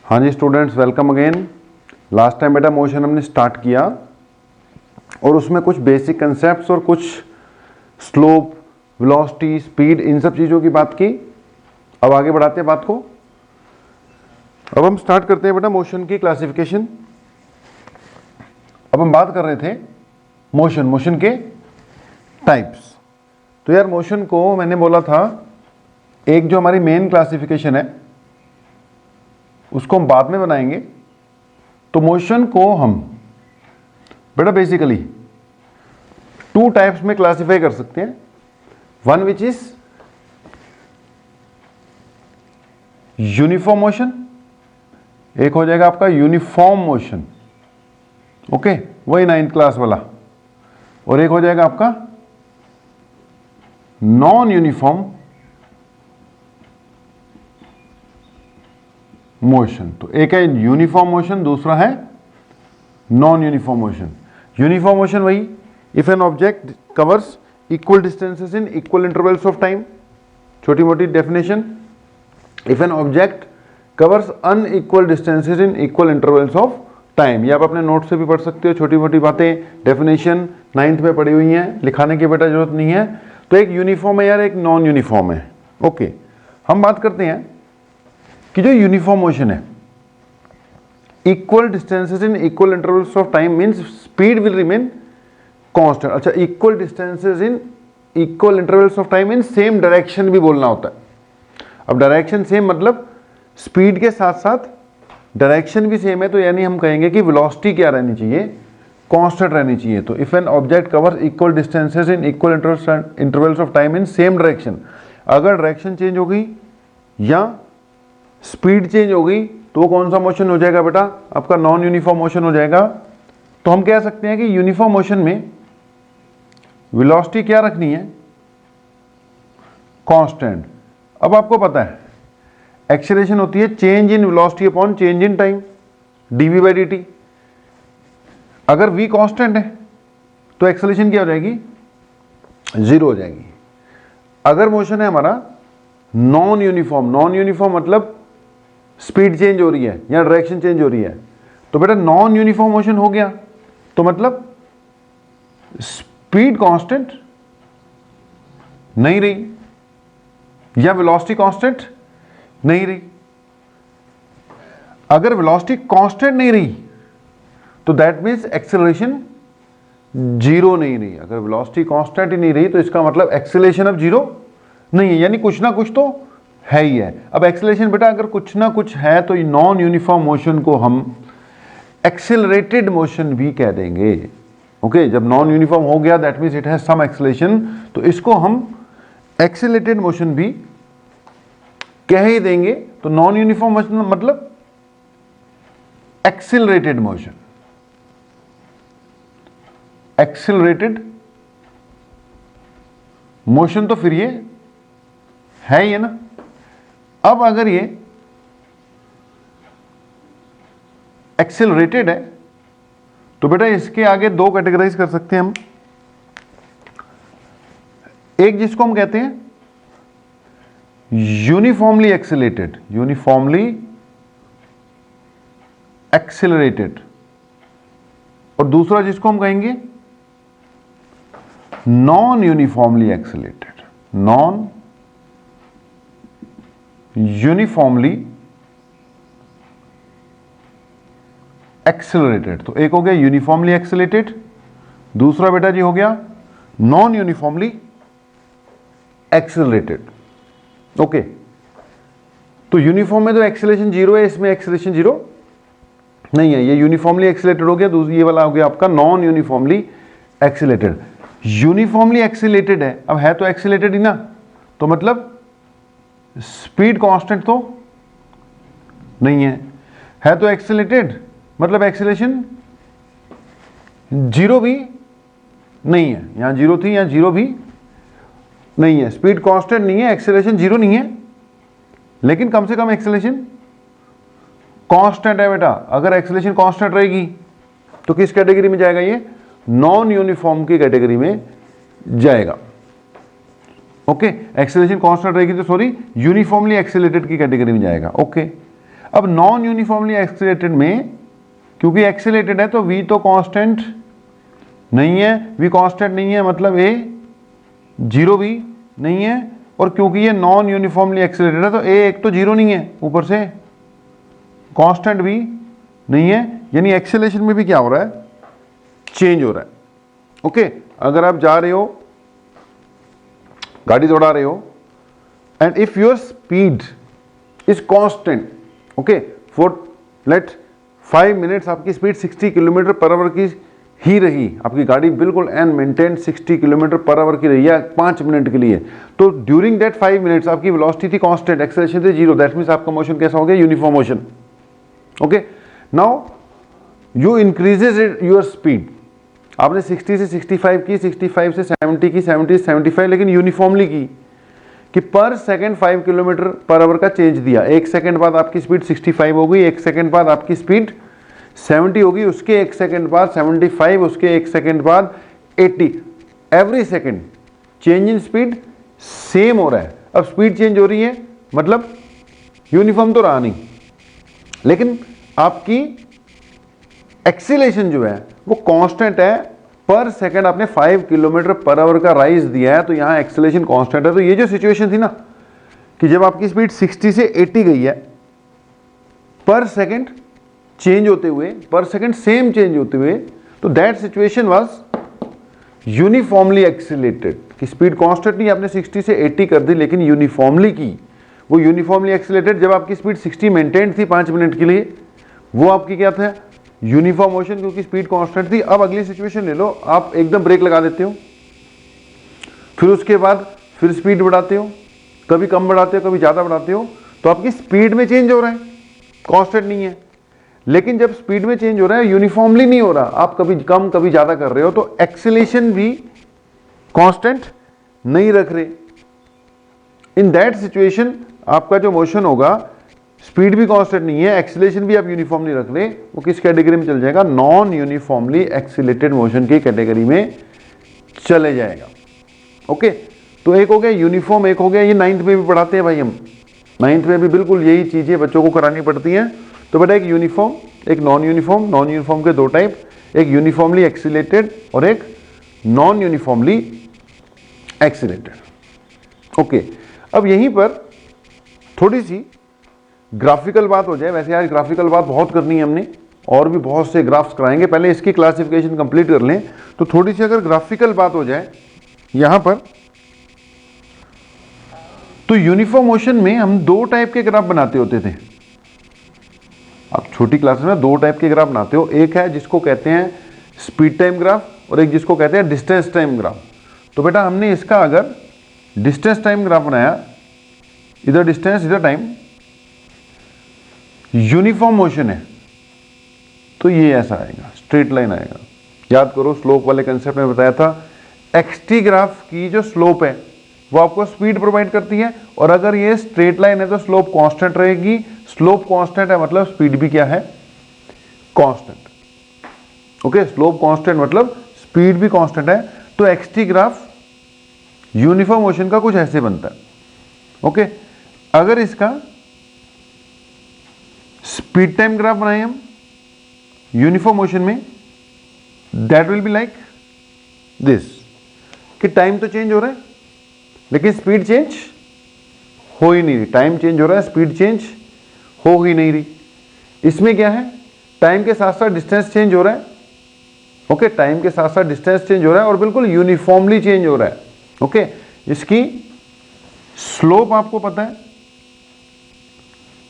हाँ जी students, welcome again. Last time बेटा मोशन हमने स्टार्ट किया और उसमें कुछ बेसिक कंसेप्ट्स और कुछ स्लोप, वेलोसिटी, स्पीड, इन सब चीज़ों की बात की। अब आगे बढ़ाते हैं बात को। अब हम स्टार्ट करते हैं बेटा मोशन की क्लासिफिकेशन। अब हम बात कर रहे थे मोशन के टाइप्स। तो यार मोशन को मैंने बोला था एक जो हमारी मेन क्लासिफिकेशन है उसको हम बाद में बनाएंगे। तो मोशन को हम बेटा बेसिकली टू टाइप्स में क्लासिफाई कर सकते हैं। One which is uniform motion, एक हो जाएगा आपका यूनिफॉर्म मोशन, ओके, वही 9th क्लास वाला, और एक हो जाएगा आपका नॉन यूनिफॉर्म मोशन। तो एक है यूनिफॉर्म मोशन, दूसरा है non uniform motion. Uniform motion वही, if an object covers equal distances in equal intervals of time. छोटी मोटी definition, if an object covers unequal distances in equal intervals of time. ये आप अपने नोट से भी पढ़ सकते हो, छोटी मोटी बातें डेफिनेशन 9th में पढ़ी हुई हैं, लिखाने की बेटा जरूरत नहीं है। तो एक यूनिफॉर्म है यार, एक नॉन यूनिफॉर्म है, ओके। हम बात करते हैं कि जो यूनिफॉर्म मोशन है, equal distances in equal intervals of time means speed will remain constant. अच्छा, equal distances in equal intervals of time in same direction भी बोलना होता है। अब डायरेक्शन सेम मतलब स्पीड के साथ साथ डायरेक्शन भी सेम है, तो यानी हम कहेंगे कि वेलोसिटी क्या रहनी चाहिए, कांस्टेंट रहनी चाहिए। तो if an object covers equal distances in equal intervals of time in same direction, अगर डायरेक्शन चेंज हो गई या स्पीड चेंज हो गई तो वो कौन सा मोशन हो जाएगा बेटा, आपका नॉन यूनिफॉर्म मोशन हो जाएगा। तो हम कह सकते हैं कि यूनिफॉर्म मोशन में वेलोसिटी क्या रखनी है, कांस्टेंट। अब आपको पता है एक्सेलरेशन होती है change in velocity upon change in time, dv by dt। अगर v कांस्टेंट है तो एक्सेलरेशन क्या हो जाएगी, जीरो हो जाएगी। अगर मोशन है हमारा नॉन यूनिफॉर्म मतलब स्पीड चेंज हो रही है या डायरेक्शन चेंज हो रही है, तो बेटा नॉन यूनिफॉर्म मोशन हो गया, तो मतलब स्पीड कांस्टेंट नहीं रही या वेलोसिटी कांस्टेंट नहीं रही। अगर वेलोसिटी कांस्टेंट नहीं रही तो दैट मीन्स एक्सेलरेशन जीरो नहीं रही। अगर वेलोसिटी कांस्टेंट ही नहीं रही तो इसका मतलब एक्सेलरेशन अब जीरो नहीं है, यानी कुछ ना कुछ तो है ही है। अब एक्सेलरेशन बेटा अगर कुछ ना कुछ है तो नॉन यूनिफॉर्म मोशन को हम एक्सेलरेटेड मोशन भी कह देंगे, ओके। जब नॉन यूनिफॉर्म हो गया that means it has some acceleration, तो इसको हम एक्सेलरेटेड मोशन भी कह ही देंगे। तो नॉन यूनिफॉर्म मोशन मतलब एक्सेलरेटेड मोशन, एक्सेलरेटेड मोशन तो फिर ये है ही है ना। अब अगर ये एक्सेलरेटेड है तो बेटा इसके आगे दो कैटेगराइज कर सकते हैं हम। एक जिसको हम कहते हैं यूनिफॉर्मली एक्सेलरेटेड, और दूसरा जिसको हम कहेंगे non uniformly accelerated, non uniformly accelerated. तो एक हो गया यूनिफॉर्मली एक्सेलरेटेड, दूसरा बेटा जी हो गया नॉन यूनिफॉर्मली एक्सेलरेटेड, ओके। तो यूनिफॉर्म में तो एक्सेलरेशन जीरो है, इसमें एक्सेलरेशन जीरो नहीं है, ये यूनिफॉर्मली एक्सेलरेटेड हो गया। दूसरी ये वाला हो गया आपका non uniformly accelerated. Uniformly accelerated है, अब है तो एक्सेलरेटेड ही ना, तो मतलब स्पीड कांस्टेंट तो नहीं है तो एक्सेलरेटेड, मतलब एक्सेलरेशन जीरो भी नहीं है, यहां जीरो थी यहां जीरो भी नहीं है। स्पीड कांस्टेंट नहीं है, एक्सेलरेशन जीरो नहीं है, लेकिन कम से कम एक्सेलरेशन कांस्टेंट है बेटा। अगर एक्सेलरेशन कांस्टेंट रहेगी तो किस कैटेगरी में जाएगा, ये नॉन यूनिफॉर्म की कैटेगरी में जाएगा, ओके। एक्सेलरेशन कांस्टेंट रहेगी तो सॉरी यूनिफॉर्मली एक्सेलरेटेड की कैटेगरी में जाएगा, ओके। अब नॉन यूनिफॉर्मली एक्सीलरेटेड में क्योंकि एक्सीलरेटेड है तो v तो कांस्टेंट नहीं है, v कांस्टेंट नहीं है मतलब a जीरो भी नहीं है, और क्योंकि ये नॉन यूनिफॉर्मली एक्सीलरेटेड है तो a एक तो जीरो नहीं है, ऊपर से कांस्टेंट भी नहीं है, यानी एक्सीलरेशन में भी क्या हो रहा है, चेंज हो रहा है। ओके, अगर आप जा रहे हो, गाड़ी दौड़ा रहे हो, and if your speed is constant, okay, for let 5 minutes आपकी स्पीड 60 किलोमीटर पर आवर की ही रही, आपकी गाड़ी बिल्कुल and maintain 60 kilometre per hour की रही है 5 मिनट के लिए, तो ड्यूरिंग दैट 5 मिनट्स आपकी वेलोसिटी थी कांस्टेंट, एक्सेलरेशन थी जीरो, दैट मींस आपका मोशन कैसा हो गया, uniform motion. Okay, now you increases your speed, आपने 60 से 65 की, 65 से 70 की, 70 से 75, लेकिन यूनिफॉर्मली की कि पर सेकंड 5 किलोमीटर पर आवर का चेंज दिया। 1 सेकंड बाद आपकी स्पीड 65 हो गई, 1 सेकंड बाद आपकी स्पीड 70 होगी, उसके 1 सेकंड बाद 75, उसके 1 सेकंड बाद 80, every second change in speed same हो रहा है। अब स्पीड चेंज हो रही है मतलब यूनिफॉर्म तो रहा नहीं, लेकिन आपकी एक्सीलरेशन जो है वो कांस्टेंट है, पर सेकंड आपने 5 किलोमीटर पर आवर का राइज दिया है, तो यहां एक्सीलरेशन कांस्टेंट है। तो ये जो सिचुएशन थी ना कि जब आपकी स्पीड 60 से 80 गई है, पर सेकंड चेंज होते हुए, पर सेकंड सेम चेंज होते हुए, तो that situation was uniformly accelerated, कि स्पीड कांस्टेंट नहीं, आपने 60 से 80 कर दी लेकिन यूनिफॉर्मली की। वो यूनिफॉर्मली एक्सीलरेटेड जब आपकी स्पीड 60 मेंटेन थी 5 मिनट के लिए, वो आपकी क्या था, यूनिफॉर्म मोशन, क्योंकि स्पीड कांस्टेंट थी। अब अगली सिचुएशन ले लो, आप एकदम ब्रेक लगा देते हो, फिर उसके बाद फिर स्पीड बढ़ाते हो, कभी कम बढ़ाते हो कभी ज़्यादा बढ़ाते हो, तो आपकी स्पीड में चेंज हो रहा है, कांस्टेंट नहीं है। लेकिन जब स्पीड में चेंज हो रहा है, यूनिफॉर्मली नहीं हो रहा, आप कभी कम कभी ज़्यादा कर रहे हो, तो एक्सीलरेशन भी कांस्टेंट नहीं रख रहे। इन दैट सिचुएशन आपका जो मोशन होगा, स्पीड भी कांस्टेंट नहीं है, एक्सीलरेशन भी आप यूनिफॉर्म नहीं रख रहे, वो किस कैटेगरी में चल जाएगा, नॉन यूनिफॉर्मली एक्सीलरेटेड मोशन की कैटेगरी में चले जाएगा। ओके, तो एक हो गया यूनिफॉर्म, एक हो गया, ये 9th में भी पढ़ाते हैं भाई हम, 9th में भी बिल्कुल यही चीजें बच्चों को करानी पड़ती हैं। तो बेटा एक यूनिफॉर्म, एक नॉन यूनिफॉर्म, नॉन यूनिफॉर्म के दो टाइप, एक यूनिफॉर्मली एक्सीलरेटेड और एक नॉन यूनिफॉर्मली एक्सीलरेटेड। ओके, अब यहीं पर थोड़ी सी ग्राफिकल बात हो जाए। वैसे आज ग्राफिकल बात बहुत करनी है हमने, और भी बहुत से ग्राफ्स कराएंगे, पहले इसकी क्लासिफिकेशन कंप्लीट कर लें। तो थोड़ी सी अगर ग्राफिकल बात हो जाए यहां पर, तो यूनिफॉर्म मोशन में हम 2 टाइप के ग्राफ बनाते होते थे। आप छोटी क्लास में 2 टाइप के ग्राफ बनाते हो, एक है जिसको कहते हैं स्पीड टाइम ग्राफ और एक जिसको कहते हैं डिस्टेंस टाइम ग्राफ। तो बेटा हमने इसका अगर डिस्टेंस टाइम ग्राफ बनाया, इधर डिस्टेंस इधर टाइम, यूनिफॉर्म मोशन है तो ये ऐसा आएगा, स्ट्रेट लाइन आएगा। याद करो स्लोप वाले कंसेप्ट में बताया था, एक्सटी ग्राफ की जो स्लोप है वो आपको स्पीड प्रोवाइड करती है, और अगर ये स्ट्रेट लाइन है तो स्लोप कांस्टेंट रहेगी। स्लोप कांस्टेंट है मतलब स्पीड भी क्या है, कांस्टेंट। ओके, स्लोप कांस्टेंट मतलब स्पीड भी कांस्टेंट है। तो एक्सटी ग्राफ यूनिफॉर्म मोशन का कुछ ऐसे बनता है। ओके, अगर इसका स्पीड टाइम ग्राफ बनाए हम यूनिफॉर्म मोशन में, that will be like this, कि टाइम तो चेंज हो रहा है लेकिन स्पीड चेंज हो ही नहीं रही। टाइम चेंज हो रहा है, स्पीड चेंज हो ही नहीं रही। इसमें क्या है, टाइम के साथ साथ डिस्टेंस चेंज हो रहा है। ओके, टाइम के साथ साथ डिस्टेंस चेंज हो रहा है और बिल्कुल यूनिफॉर्मली चेंज हो रहा है। ओके, इसकी स्लोप आपको पता है,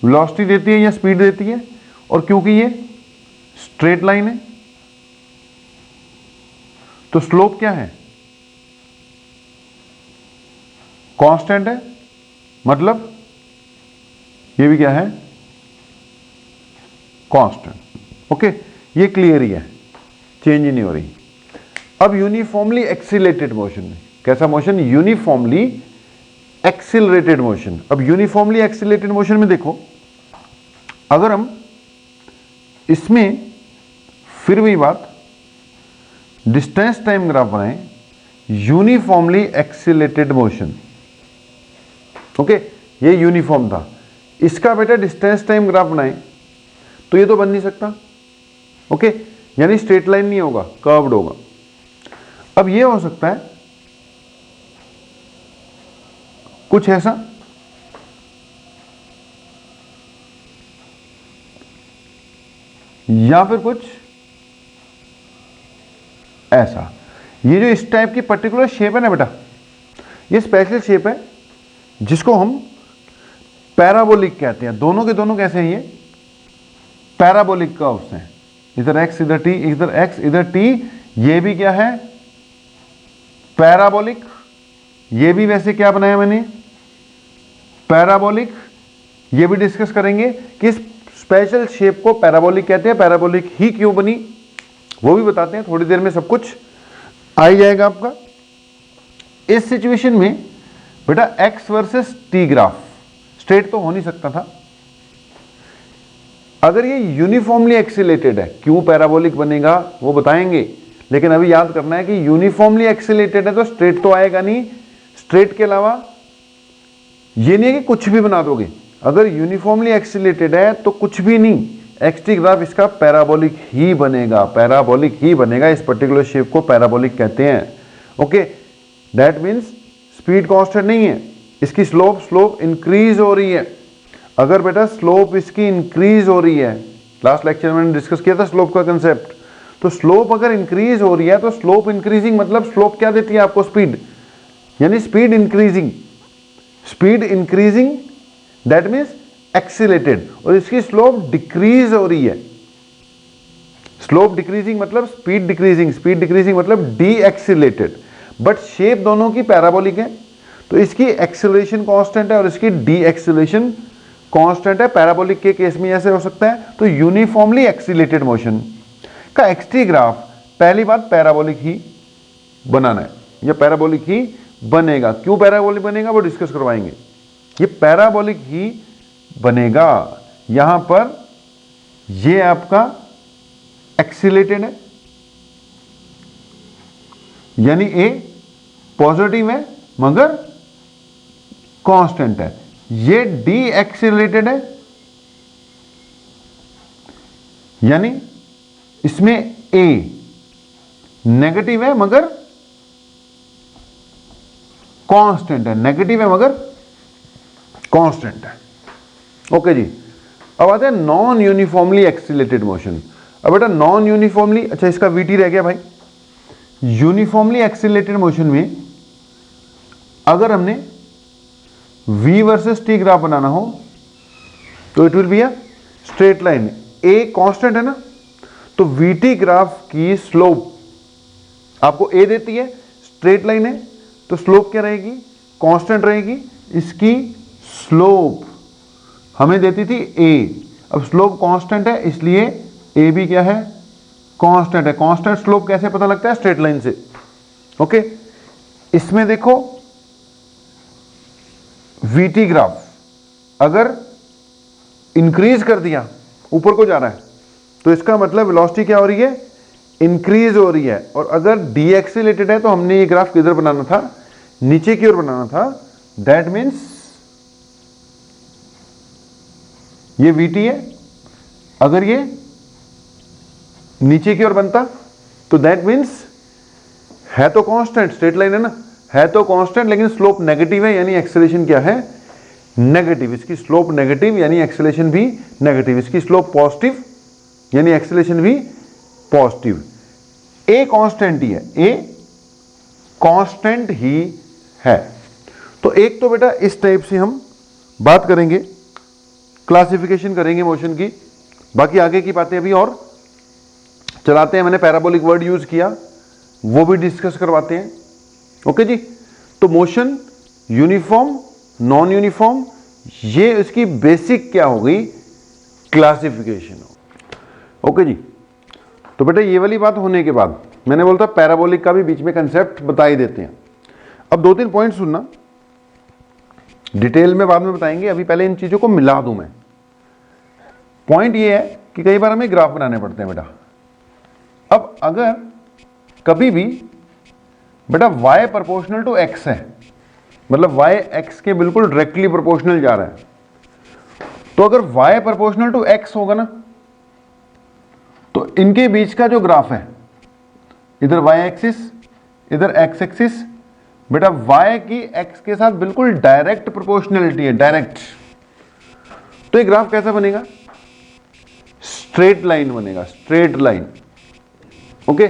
वेलोसिटी देती है या स्पीड देती है, और क्योंकि ये स्ट्रेट लाइन है तो स्लोप क्या है, कांस्टेंट है, मतलब ये भी क्या है, कांस्टेंट। ओके, ये क्लियर ही है, चेंज ही नहीं हो रही। अब यूनिफॉर्मली एक्सीलरेटेड मोशन में कैसा मोशन, यूनिफॉर्मली एक्सीलरेटेड मोशन। अब यूनिफॉर्मली एक्सीलरेटेड मोशन में देखो, अगर हम इसमें फिर वही बात डिस्टेंस टाइम ग्राफ बनाएं, यूनिफॉर्मली एक्सीलरेटेड मोशन। ओके, ये यूनिफॉर्म था, इसका बेटा डिस्टेंस टाइम ग्राफ बनाए तो ये तो बन नहीं सकता, ओके, यानी स्ट्रेट लाइन नहीं होगा, कर्व्ड होगा। अब ये हो सकता है कुछ ऐसा, या फिर कुछ ऐसा। ये जो इस टाइप की पर्टिकुलर शेप है ना बेटा, ये स्पेशल शेप है जिसको हम पैराबोलिक कहते हैं। दोनों के दोनों कैसे हैं, ये पैराबोलिक कर्व्स हैं, इधर x इधर t, इधर x इधर t। ये भी क्या है, पैराबोलिक। ये भी वैसे क्या बनाया मैंने, पैराबोलिक। ये भी डिस्कस करेंगे कि इस स्पेशल शेप को पैराबोलिक कहते हैं, पैराबोलिक ही क्यों बनी वो भी बताते हैं, थोड़ी देर में सब कुछ आ ही जाएगा आपका। इस सिचुएशन में बेटा x versus t graph straight तो हो नहीं सकता था। अगर ये यूनिफॉर्मली एक्सीलेटेड है, क्यों पैराबोलिक बनेगा वो बताएंगे, लेकिन अभी याद करना है कि यूनिफॉर्मली एक्सीलेटेड है तो स्ट्रेट तो आएगा नहीं। स्ट्रेट के अलावा ये नहीं है कि कुछ भी बना दोगे, अगर यूनिफॉर्मली एक्सीलेटेड है तो कुछ भी नहीं, एक्स-टी ग्राफ इसका पैराबोलिक ही बनेगा, पैराबोलिक ही बनेगा। इस पर्टिकुलर शेप को पैराबोलिक कहते हैं, okay. That means speed constant नहीं है, इसकी स्लोप इंक्रीज हो रही है। अगर बेटा स्लोप इसकी इंक्रीज हो रही है, लास्ट लेक्चर में मैंने डिस्कस किया था स्लोप का कंसेप्ट, तो स्लोप अगर इंक्रीज हो रही है तो स्लोप इंक्रीजिंग मतलब स्लोप क्या देती है आपको, स्पीड, यानी speed increasing. Speed increasing that means accelerated, और इसकी स्लोप डिक्रीज हो रही है। स्लोप डिक्रीजिंग मतलब स्पीड डिक्रीजिंग, स्पीड डिक्रीजिंग मतलब डी एक्सीलेटेड, बट शेप दोनों की पैराबोलिक है, तो इसकी एक्सीलरेशन कांस्टेंट है और इसकी डी एक्सीलरेशन कांस्टेंट है। पैराबोलिक के केस में ऐसे हो सकता है। तो यूनिफॉर्मली एक्सीलेटेड मोशन का एक्स-टी ग्राफ पहली बात पैराबोलिक ही बनाना है, या पैराबोलिक ही बनेगा। क्यों पैराबोलिक बनेगा वो डिस्कस करवाएंगे। ये पैराबोलिक ही बनेगा। यहां पर ये आपका एक्सीलेटेड है, यानी ए पॉजिटिव है मगर कांस्टेंट है। ये डी एक्सीलेटेड है, यानी इसमें ए नेगेटिव है मगर कांस्टेंट है, नेगेटिव है मगर कांस्टेंट है, ओके जी। अब आते हैं नॉन यूनिफॉर्मली एक्सीलेटेड मोशन। अब बेटा नॉन यूनिफॉर्मली, अच्छा इसका वीटी रह गया भाई। यूनिफॉर्मली एक्सीलेटेड मोशन में अगर हमने v वर्सेस t ग्राफ बनाना हो तो it will be a straight line. a constant है ना, तो vt ग्राफ की स्लोप आपको a देती है, स्ट्रेट लाइन है तो स्लोप क्या रहेगी, कांस्टेंट रहेगी। इसकी स्लोप हमें देती थी a, अब स्लोप कांस्टेंट है इसलिए a भी क्या है, कांस्टेंट है। कांस्टेंट स्लोप कैसे पता लगता है, स्ट्रेट लाइन से, ओके। इसमें देखो वीटी ग्राफ अगर इंक्रीज कर दिया, ऊपर को जा रहा है, तो इसका मतलब वेलोसिटी क्या हो रही है, इंक्रीज हो रही है। और अगर डी एक्सीलेटेड है तो हमने ये ग्राफ किधर बनाना था, नीचे की ओर बनाना था। दैट मीन्स ये वीटी है, अगर ये नीचे की ओर बनता तो दैट मीन्स है तो कांस्टेंट, स्ट्रेट लाइन है ना, है तो कांस्टेंट लेकिन स्लोप नेगेटिव है, यानी एक्सेलरेशन क्या है, नेगेटिव। इसकी स्लोप नेगेटिव यानी एक्सेलरेशन भी नेगेटिव। इसकी स्लोप पॉजिटिव यानी एक्सेलरेशन भी पॉजिटिव। ए कांस्टेंट ही है, ए कांस्टेंट ही है। तो एक तो बेटा इस टाइप से हम बात करेंगे, क्लासिफिकेशन करेंगे मोशन की। बाकी आगे की बातें अभी और चलाते हैं, मैंने पैराबोलिक वर्ड यूज किया वो भी डिस्कस करवाते हैं, ओके जी। तो मोशन यूनिफॉर्म, नॉन यूनिफॉर्म, ये इसकी बेसिक क्या हो गई, क्लासिफिकेशन हो, ओके जी। तो बेटा ये वाली बात होने के बाद मैंने बोलता पैराबोलिक का भी बीच में कंसेप्ट बता ही देते हैं। अब दो तीन पॉइंट सुनना, डिटेल में बाद में बताएंगे, अभी पहले इन चीजों को मिला दूं मैं। पॉइंट ये है कि कई बार हमें ग्राफ बनाने पड़ते हैं बेटा। अब अगर कभी भी बेटा y प्रोपोर्शनल टू x है, मतलब y x के बिल्कुल डायरेक्टली प्रोपोर्शनल जा रहा है, तो अगर y प्रोपोर्शनल टू x होगा ना, तो इनके बीच का जो ग्राफ है, इधर y एक्सिस इधर x एक्सिस, बेटा y की x के साथ बिल्कुल डायरेक्ट प्रोपोर्शनलिटी है, डायरेक्ट। तो ये ग्राफ कैसा बनेगा? स्ट्रेट लाइन बनेगा, स्ट्रेट लाइन। ओके,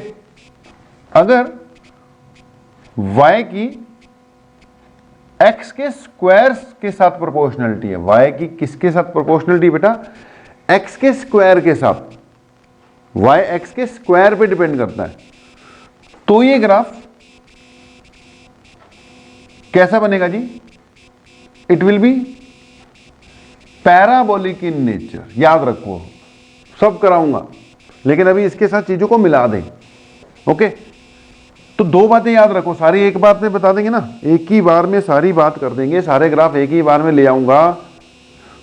अगर y की x के स्क्वायर के साथ प्रोपोर्शनलिटी है, y की किसके साथ प्रोपोर्शनलिटी बेटा? x के स्क्वायर के साथ। y x के स्क्वायर पे डिपेंड करता है। तो ये ग्राफ कैसा बनेगा जी? It will be parabolic in nature. याद रखो, सब कराऊंगा, लेकिन अभी इसके साथ चीजों को मिला दें। ओके, तो दो बातें याद रखो, सारी एक बात में बता देंगे ना, एक ही बार में सारी बात कर देंगे, सारे ग्राफ एक ही बार में ले आऊंगा,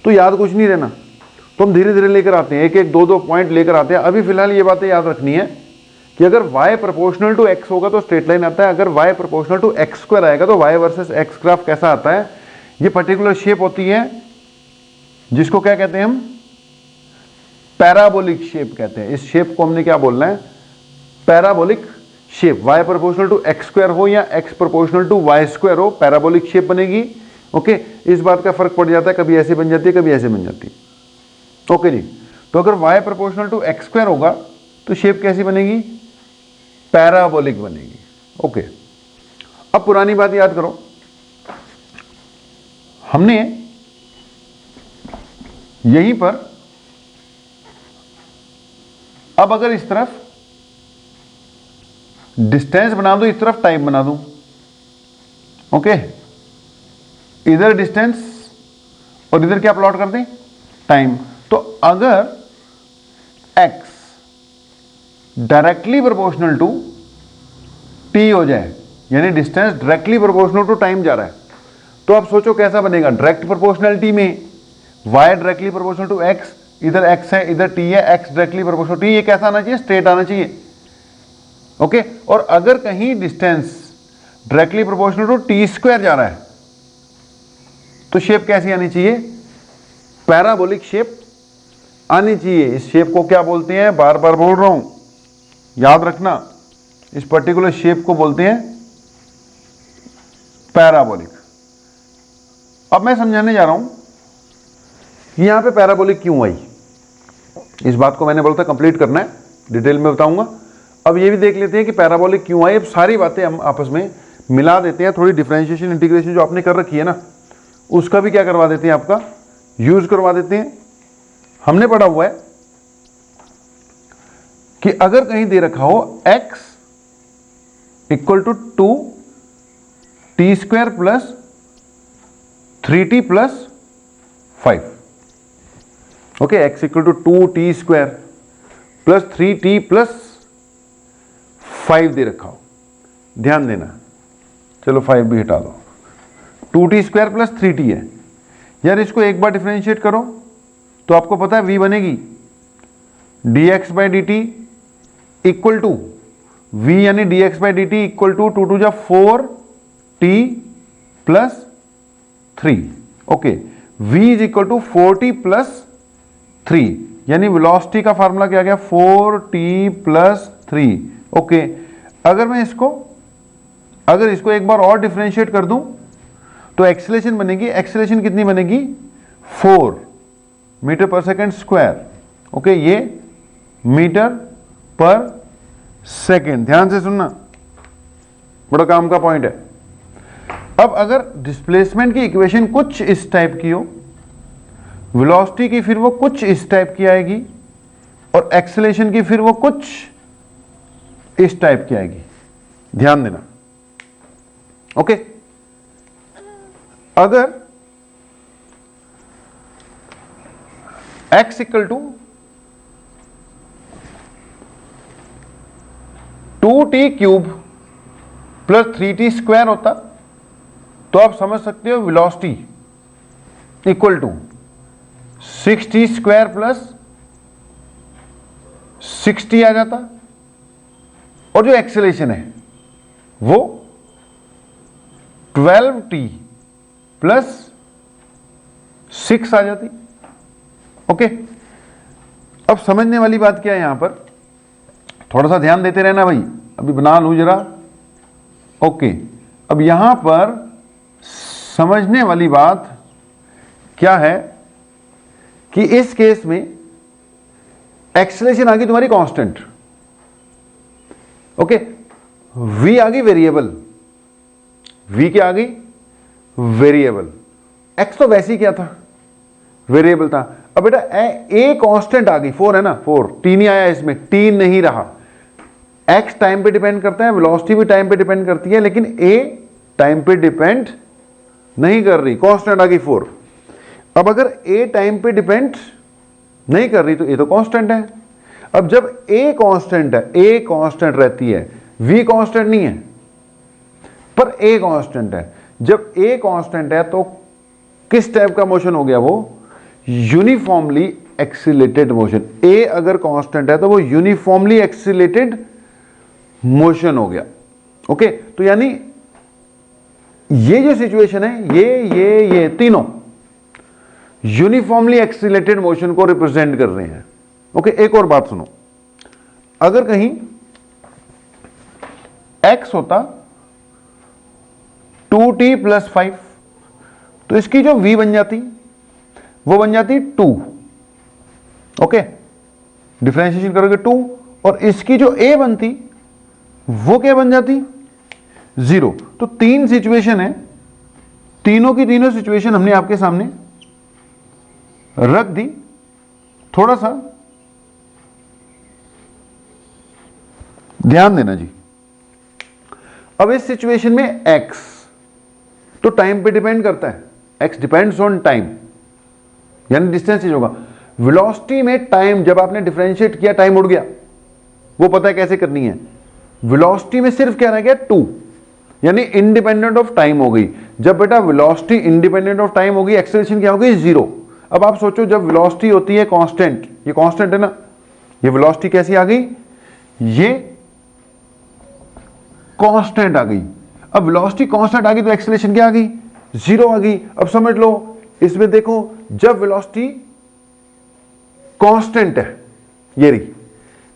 तो याद कुछ नहीं रहना। तो हम धीरे धीरे लेकर आते हैं, एक एक दो दो पॉइंट लेकर आते हैं। अभी फिलहाल ये बातें याद रखनी है कि अगर y प्रोपोर्शनल टू x होगा तो स्ट्रेट लाइन आता है, अगर y proportional to x square आएगा तो y वर्सेस x ग्राफ कैसा आता है? ये पर्टिकुलर शेप होती है जिसको क्या कहते हैं हम? पैराबोलिक शेप कहते हैं। इस शेप को हमने क्या बोलना है? Parabolic shape. y proportional to x square हो या x proportional to y square हो, पैराबोलिक शेप बनेगी। ओके, इस बात का फर्क पड़ जाता है, कभी ऐसे बन जाती है, कभी ऐसे बन जाती है। ओके जी, तो अगर y proportional to x square होगा तो शेप कैसी बनेगी? पैराबोलिक बनेगी। ओके, अब पुरानी बात याद करो, हमने यहीं पर, अब अगर इस तरफ डिस्टेंस बना दूं, इस तरफ टाइम बना दूं, ओके, इधर डिस्टेंस और इधर क्या प्लॉट कर दें? टाइम। तो अगर x directly proportional to t हो जाए, यानी distance directly proportional to time जा रहा है, तो आप सोचो कैसा बनेगा? डायरेक्ट प्रोपोर्शनलिटी में y directly proportional to x, इधर x है इधर t है, x directly proportional to t, ये कैसा आना चाहिए? स्ट्रेट आना चाहिए। ओके, और अगर कहीं distance directly proportional to t square जा रहा है तो शेप कैसी आनी चाहिए? पैराबोलिक शेप आनी चाहिए। इस शेप को क्या बोलते हैं? बार बार बोल रहा हूं, याद रखना, इस पर्टिकुलर शेप को बोलते हैं पैराबोलिक। अब मैं समझाने जा रहा हूं कि यहां पे पैराबोलिक क्यों आई। इस बात को मैंने बोला था कंप्लीट करना है, डिटेल में बताऊंगा। अब ये भी देख लेते हैं कि पैराबोलिक क्यों आई। अब सारी बातें हम आपस में मिला देते हैं, थोड़ी डिफरेंशिएशन इंटीग्रेशन जो आपने कर रखी है ना, उसका भी क्या करवा देते हैं, आपका यूज करवा देते हैं। हमने पढ़ा हुआ है कि अगर कहीं दे रखा हो x equal to 2t square plus 3t plus 5, okay, x equal to 2t square plus 3t plus 5 दे रखा हो, ध्यान देना, चलो 5 भी हटा दो, 2t स्क्वायर प्लस 3t है। यार इसको एक बार डिफरेंशिएट करो तो आपको पता है v बनेगी dx by d t equal to v, यानी dx by d t equal to 2 जा 4t plus 3। Okay, v is equal to 4t plus 3, यानी वेलोसिटी का फार्मूला क्या गया? 4t plus 3। ओके, अगर इसको एक बार और डिफरेंशिएट कर दूं तो एक्सीलरेशन बनेगी, एक्सीलरेशन कितनी बनेगी? 4 मीटर पर सेकेंड स्क्वायर। ओके, ये मीटर पर सेकेंड, ध्यान से सुनना, बड़ा काम का पॉइंट है। अब अगर डिस्प्लेसमेंट की इक्वेशन कुछ इस टाइप की हो, वेलोसिटी की फिर वो कुछ इस टाइप की आएगी, और एक्सीलरेशन की फिर वो कुछ इस टाइप की आएगी, ध्यान देना। ओके, अगर x equal to 2t cube plus 3t square होता तो आप समझ सकते हो velocity equal to 6t square plus 60 आ जाता, और जो एक्सेलरेशन है वो 12t प्लस 6 आ जाती। ओके, अब समझने वाली बात क्या है यहां पर, थोड़ा सा ध्यान देते रहना भाई, अभी बना लूं जरा। ओके, अब यहां पर समझने वाली बात क्या है कि इस केस में एक्सेलरेशन आ गई तुम्हारी कांस्टेंट, ओके, v आ गई वेरिएबल, v क्या आ गई वेरिएबल, x तो वैसे ही क्या था वेरिएबल था। अब बेटा a कांस्टेंट आ गई, 4 है ना, 4, t नहीं आया इसमें, t नहीं रहा। x टाइम पे डिपेंड करता है, वेलोसिटी भी टाइम पे डिपेंड करती है, लेकिन a टाइम पे डिपेंड नहीं कर रही, कांस्टेंट आ गई 4। अब अगर a टाइम पे डिपेंड नहीं कर रही तो a तो कांस्टेंट है। अब जब a कांस्टेंट है, a कांस्टेंट रहती है, v कांस्टेंट नहीं है पर a कांस्टेंट है। जब a कांस्टेंट है तो किस टाइप का मोशन हो गया, वो यूनिफॉर्मली एक्सीलरेटेड मोशन। a अगर कांस्टेंट है तो वो यूनिफॉर्मली एक्सीलरेटेड मोशन हो गया। ओके, तो यानी ये जो सिचुएशन है, ये तीनों यूनिफॉर्मली एक्सीलरेटेड मोशन को रिप्रेजेंट कर रहे हैं। ओके, एक और बात सुनो, अगर कहीं x होता 2t + 5 तो इसकी जो v बन जाती वो बन जाती 2। ओके, डिफरेंशिएशन करोगे 2, और इसकी जो a बनती वो क्या बन जाती 0। तो 3 सिचुएशन है, तीनों की तीनों सिचुएशन हमने आपके सामने रख दी। थोड़ा सा ध्यान देना जी। अब इस सिचुएशन में x तो टाइम पे डिपेंड करता है, x डिपेंड्स ऑन टाइम, यानी डिस्टेंस चेंज होगा। वेलोसिटी में टाइम, जब आपने डिफरेंशिएट किया टाइम उड़ गया, वो पता है कैसे करनी है। वेलोसिटी में सिर्फ क्या रह गया 2, यानी इंडिपेंडेंट ऑफ टाइम हो गई। जब बेटा वेलोसिटी इंडिपेंडेंट ऑफ टाइम होगी, एक्सेलरेशन क्या होगी 0। अब आप सोचो, जब वेलोसिटी होती है कांस्टेंट, ये कांस्टेंट है ना, ये वेलोसिटी कैसी आ गई, ये कांस्टेंट आ गई। अब वेलोसिटी कांस्टेंट आ गई तो एक्सेलरेशन क्या आ गई 0 आ गई। अब समझ लो, इसमें देखो, जब वेलोसिटी कांस्टेंट है, ये रही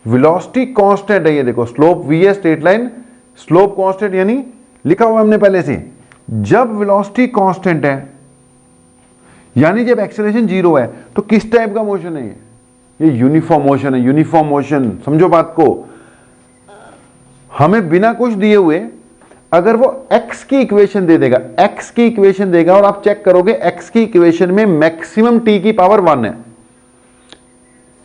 वेलोसिटी कांस्टेंट है, ये देखो स्लोप v है, स्ट्रेट लाइन, स्लोप कांस्टेंट, यानी लिखा हुआ हमने पहले से, जब वेलोसिटी कांस्टेंट है यानी जब एक्सेलरेशन 0 है, तो किस टाइप का मोशन है ये यूनिफॉर्म मोशन है। यूनिफॉर्म मोशन, समझो बात को, हमें बिना कुछ दिए हुए अगर वो x की इक्वेशन दे देगा, x की इक्वेशन देगा, और आप चेक करोगे x की इक्वेशन में मैक्सिमम t की पावर 1 है,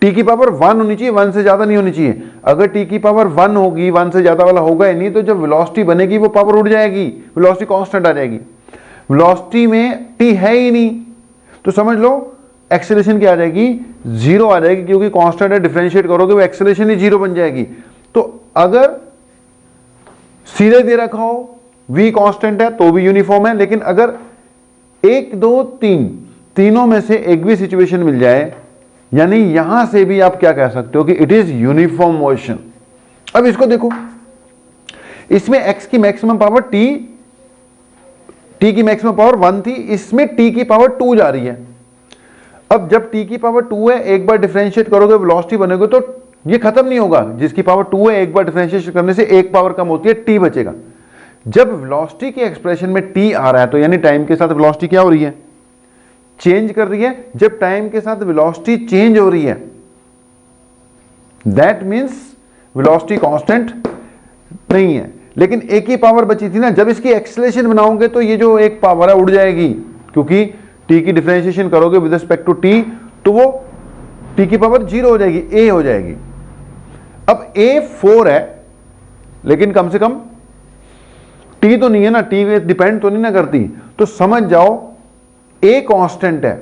t की पावर 1 होनी चाहिए, 1 से ज्यादा नहीं होनी चाहिए। अगर t की पावर 1 होगी, 1 से ज्यादा वाला होगा ही नहीं, तो जब वेलोसिटी बनेगी वो पावर उड़ जाएगी, वेलोसिटी कांस्टेंट आ जाएगी। वेलोसिटी में t है ही नहीं, तो समझ लो एक्सेलरेशन क्या आ जाएगी 0 आ जाएगी, क्योंकि कांस्टेंट है, डिफरेंशिएट करोगे वो एक्सेलरेशन ही 0 बन जाएगी। तो अगर सीधे दे रखा हो v कांस्टेंट है तो भी यूनिफॉर्म है, लेकिन अगर 1 2 3 तीनों में से एक भी सिचुएशन मिल जाए, यानी यहां से भी आप क्या कह सकते हो कि इट इज यूनिफॉर्म मोशन। अब इसको देखो, इसमें x की मैक्सिमम पावर t की मैक्सिमम पावर 1 थी, इसमें t की पावर 2 जा रही है। अब जब t की पावर 2 है, एक बार डिफरेंशिएट करोगे वेलोसिटी बनेगा, तो ये खत्म नहीं होगा। जिसकी पावर 2 है, एक बार डिफरेंशिएशन करने से एक पावर कम होती है, t बचेगा। जब वेलोसिटी के एक्सप्रेशन में t आ रहा है, तो यानी टाइम के साथ वेलोसिटी क्या हो रही है, चेंज कर रही है। जब टाइम के साथ वेलोसिटी चेंज हो रही है, दैट मींस वेलोसिटी कांस्टेंट नहीं है। लेकिन एक ही पावर बची थी ना, जब इसकी एक्सेलरेशन बनाओगे तो ये जो एक पावर है उड़ जाएगी, क्योंकि t की डिफरेंशिएशन करोगे विद रिस्पेक्ट टू t, तो वो t की पावर 0 हो जाएगी, a हो जाएगी। अब a 4 है, लेकिन कम से कम t तो नहीं है ना, t डिपेंड तो नहीं ना करती, तो समझ जाओ a कांस्टेंट है,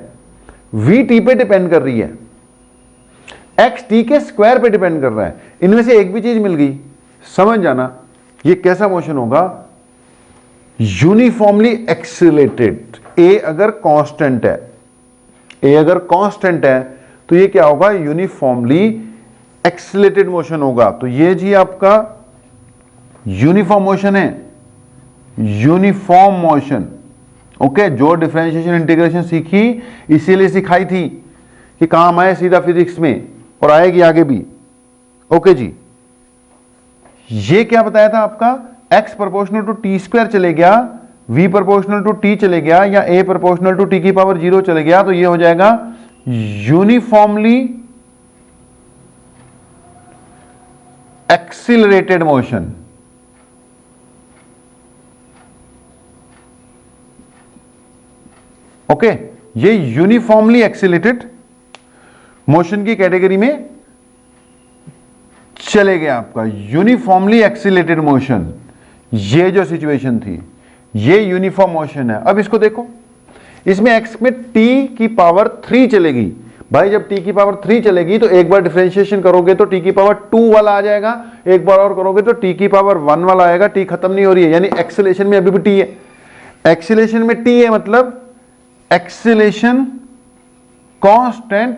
v t पे डिपेंड कर रही है, x t के स्क्वायर पे डिपेंड कर रहा है। इनमें से एक भी चीज मिल गई, समझ जाना ये कैसा मोशन होगा, यूनिफॉर्मली एक्सीलरेटेड। a अगर कांस्टेंट है, a अगर कांस्टेंट है तो ये क्या होगा, यूनिफॉर्मली एक्सीलरेटेड मोशन होगा। तो ये जी आपका यूनिफॉर्म मोशन है, यूनिफॉर्म मोशन। ओके, जो डिफरेंशिएशन इंटीग्रेशन सीखी इसीलिए सिखाई थी कि काम आए सीधा फिजिक्स में और आएगी आगे भी। ओके जी, ये क्या बताया था आपका, x proportional to t square चले गया, v प्रोपोर्शनल टू t चले गया, या a प्रोपोर्शनल टू t की पावर 0 चले गया, तो ये हो जाएगा यूनिफॉर्मली एक्सिलरेटेड मोशन। ओके, ये यूनिफॉर्मली एक्सिलेटेड मोशन की कैटेगरी में चले गया आपका। यूनिफॉर्मली एक्सिलेटेड मोशन, ये जो सिचुएशन थी ये यूनिफॉर्म मोशन है। अब इसको देखो, इसमें x में t की पावर 3 चलेगी। भाई जब t की पावर 3 चलेगी तो एक बार डिफरेंशिएशन करोगे तो t की पावर 2 वाला आ जाएगा, एक बार और करोगे तो t की पावर 1 वाला आएगा। t खत्म नहीं हो रही है, यानी एक्सेलेरेशन में अभी भी t है। एक्सेलेरेशन में t है मतलब एक्सेलेरेशन कांस्टेंट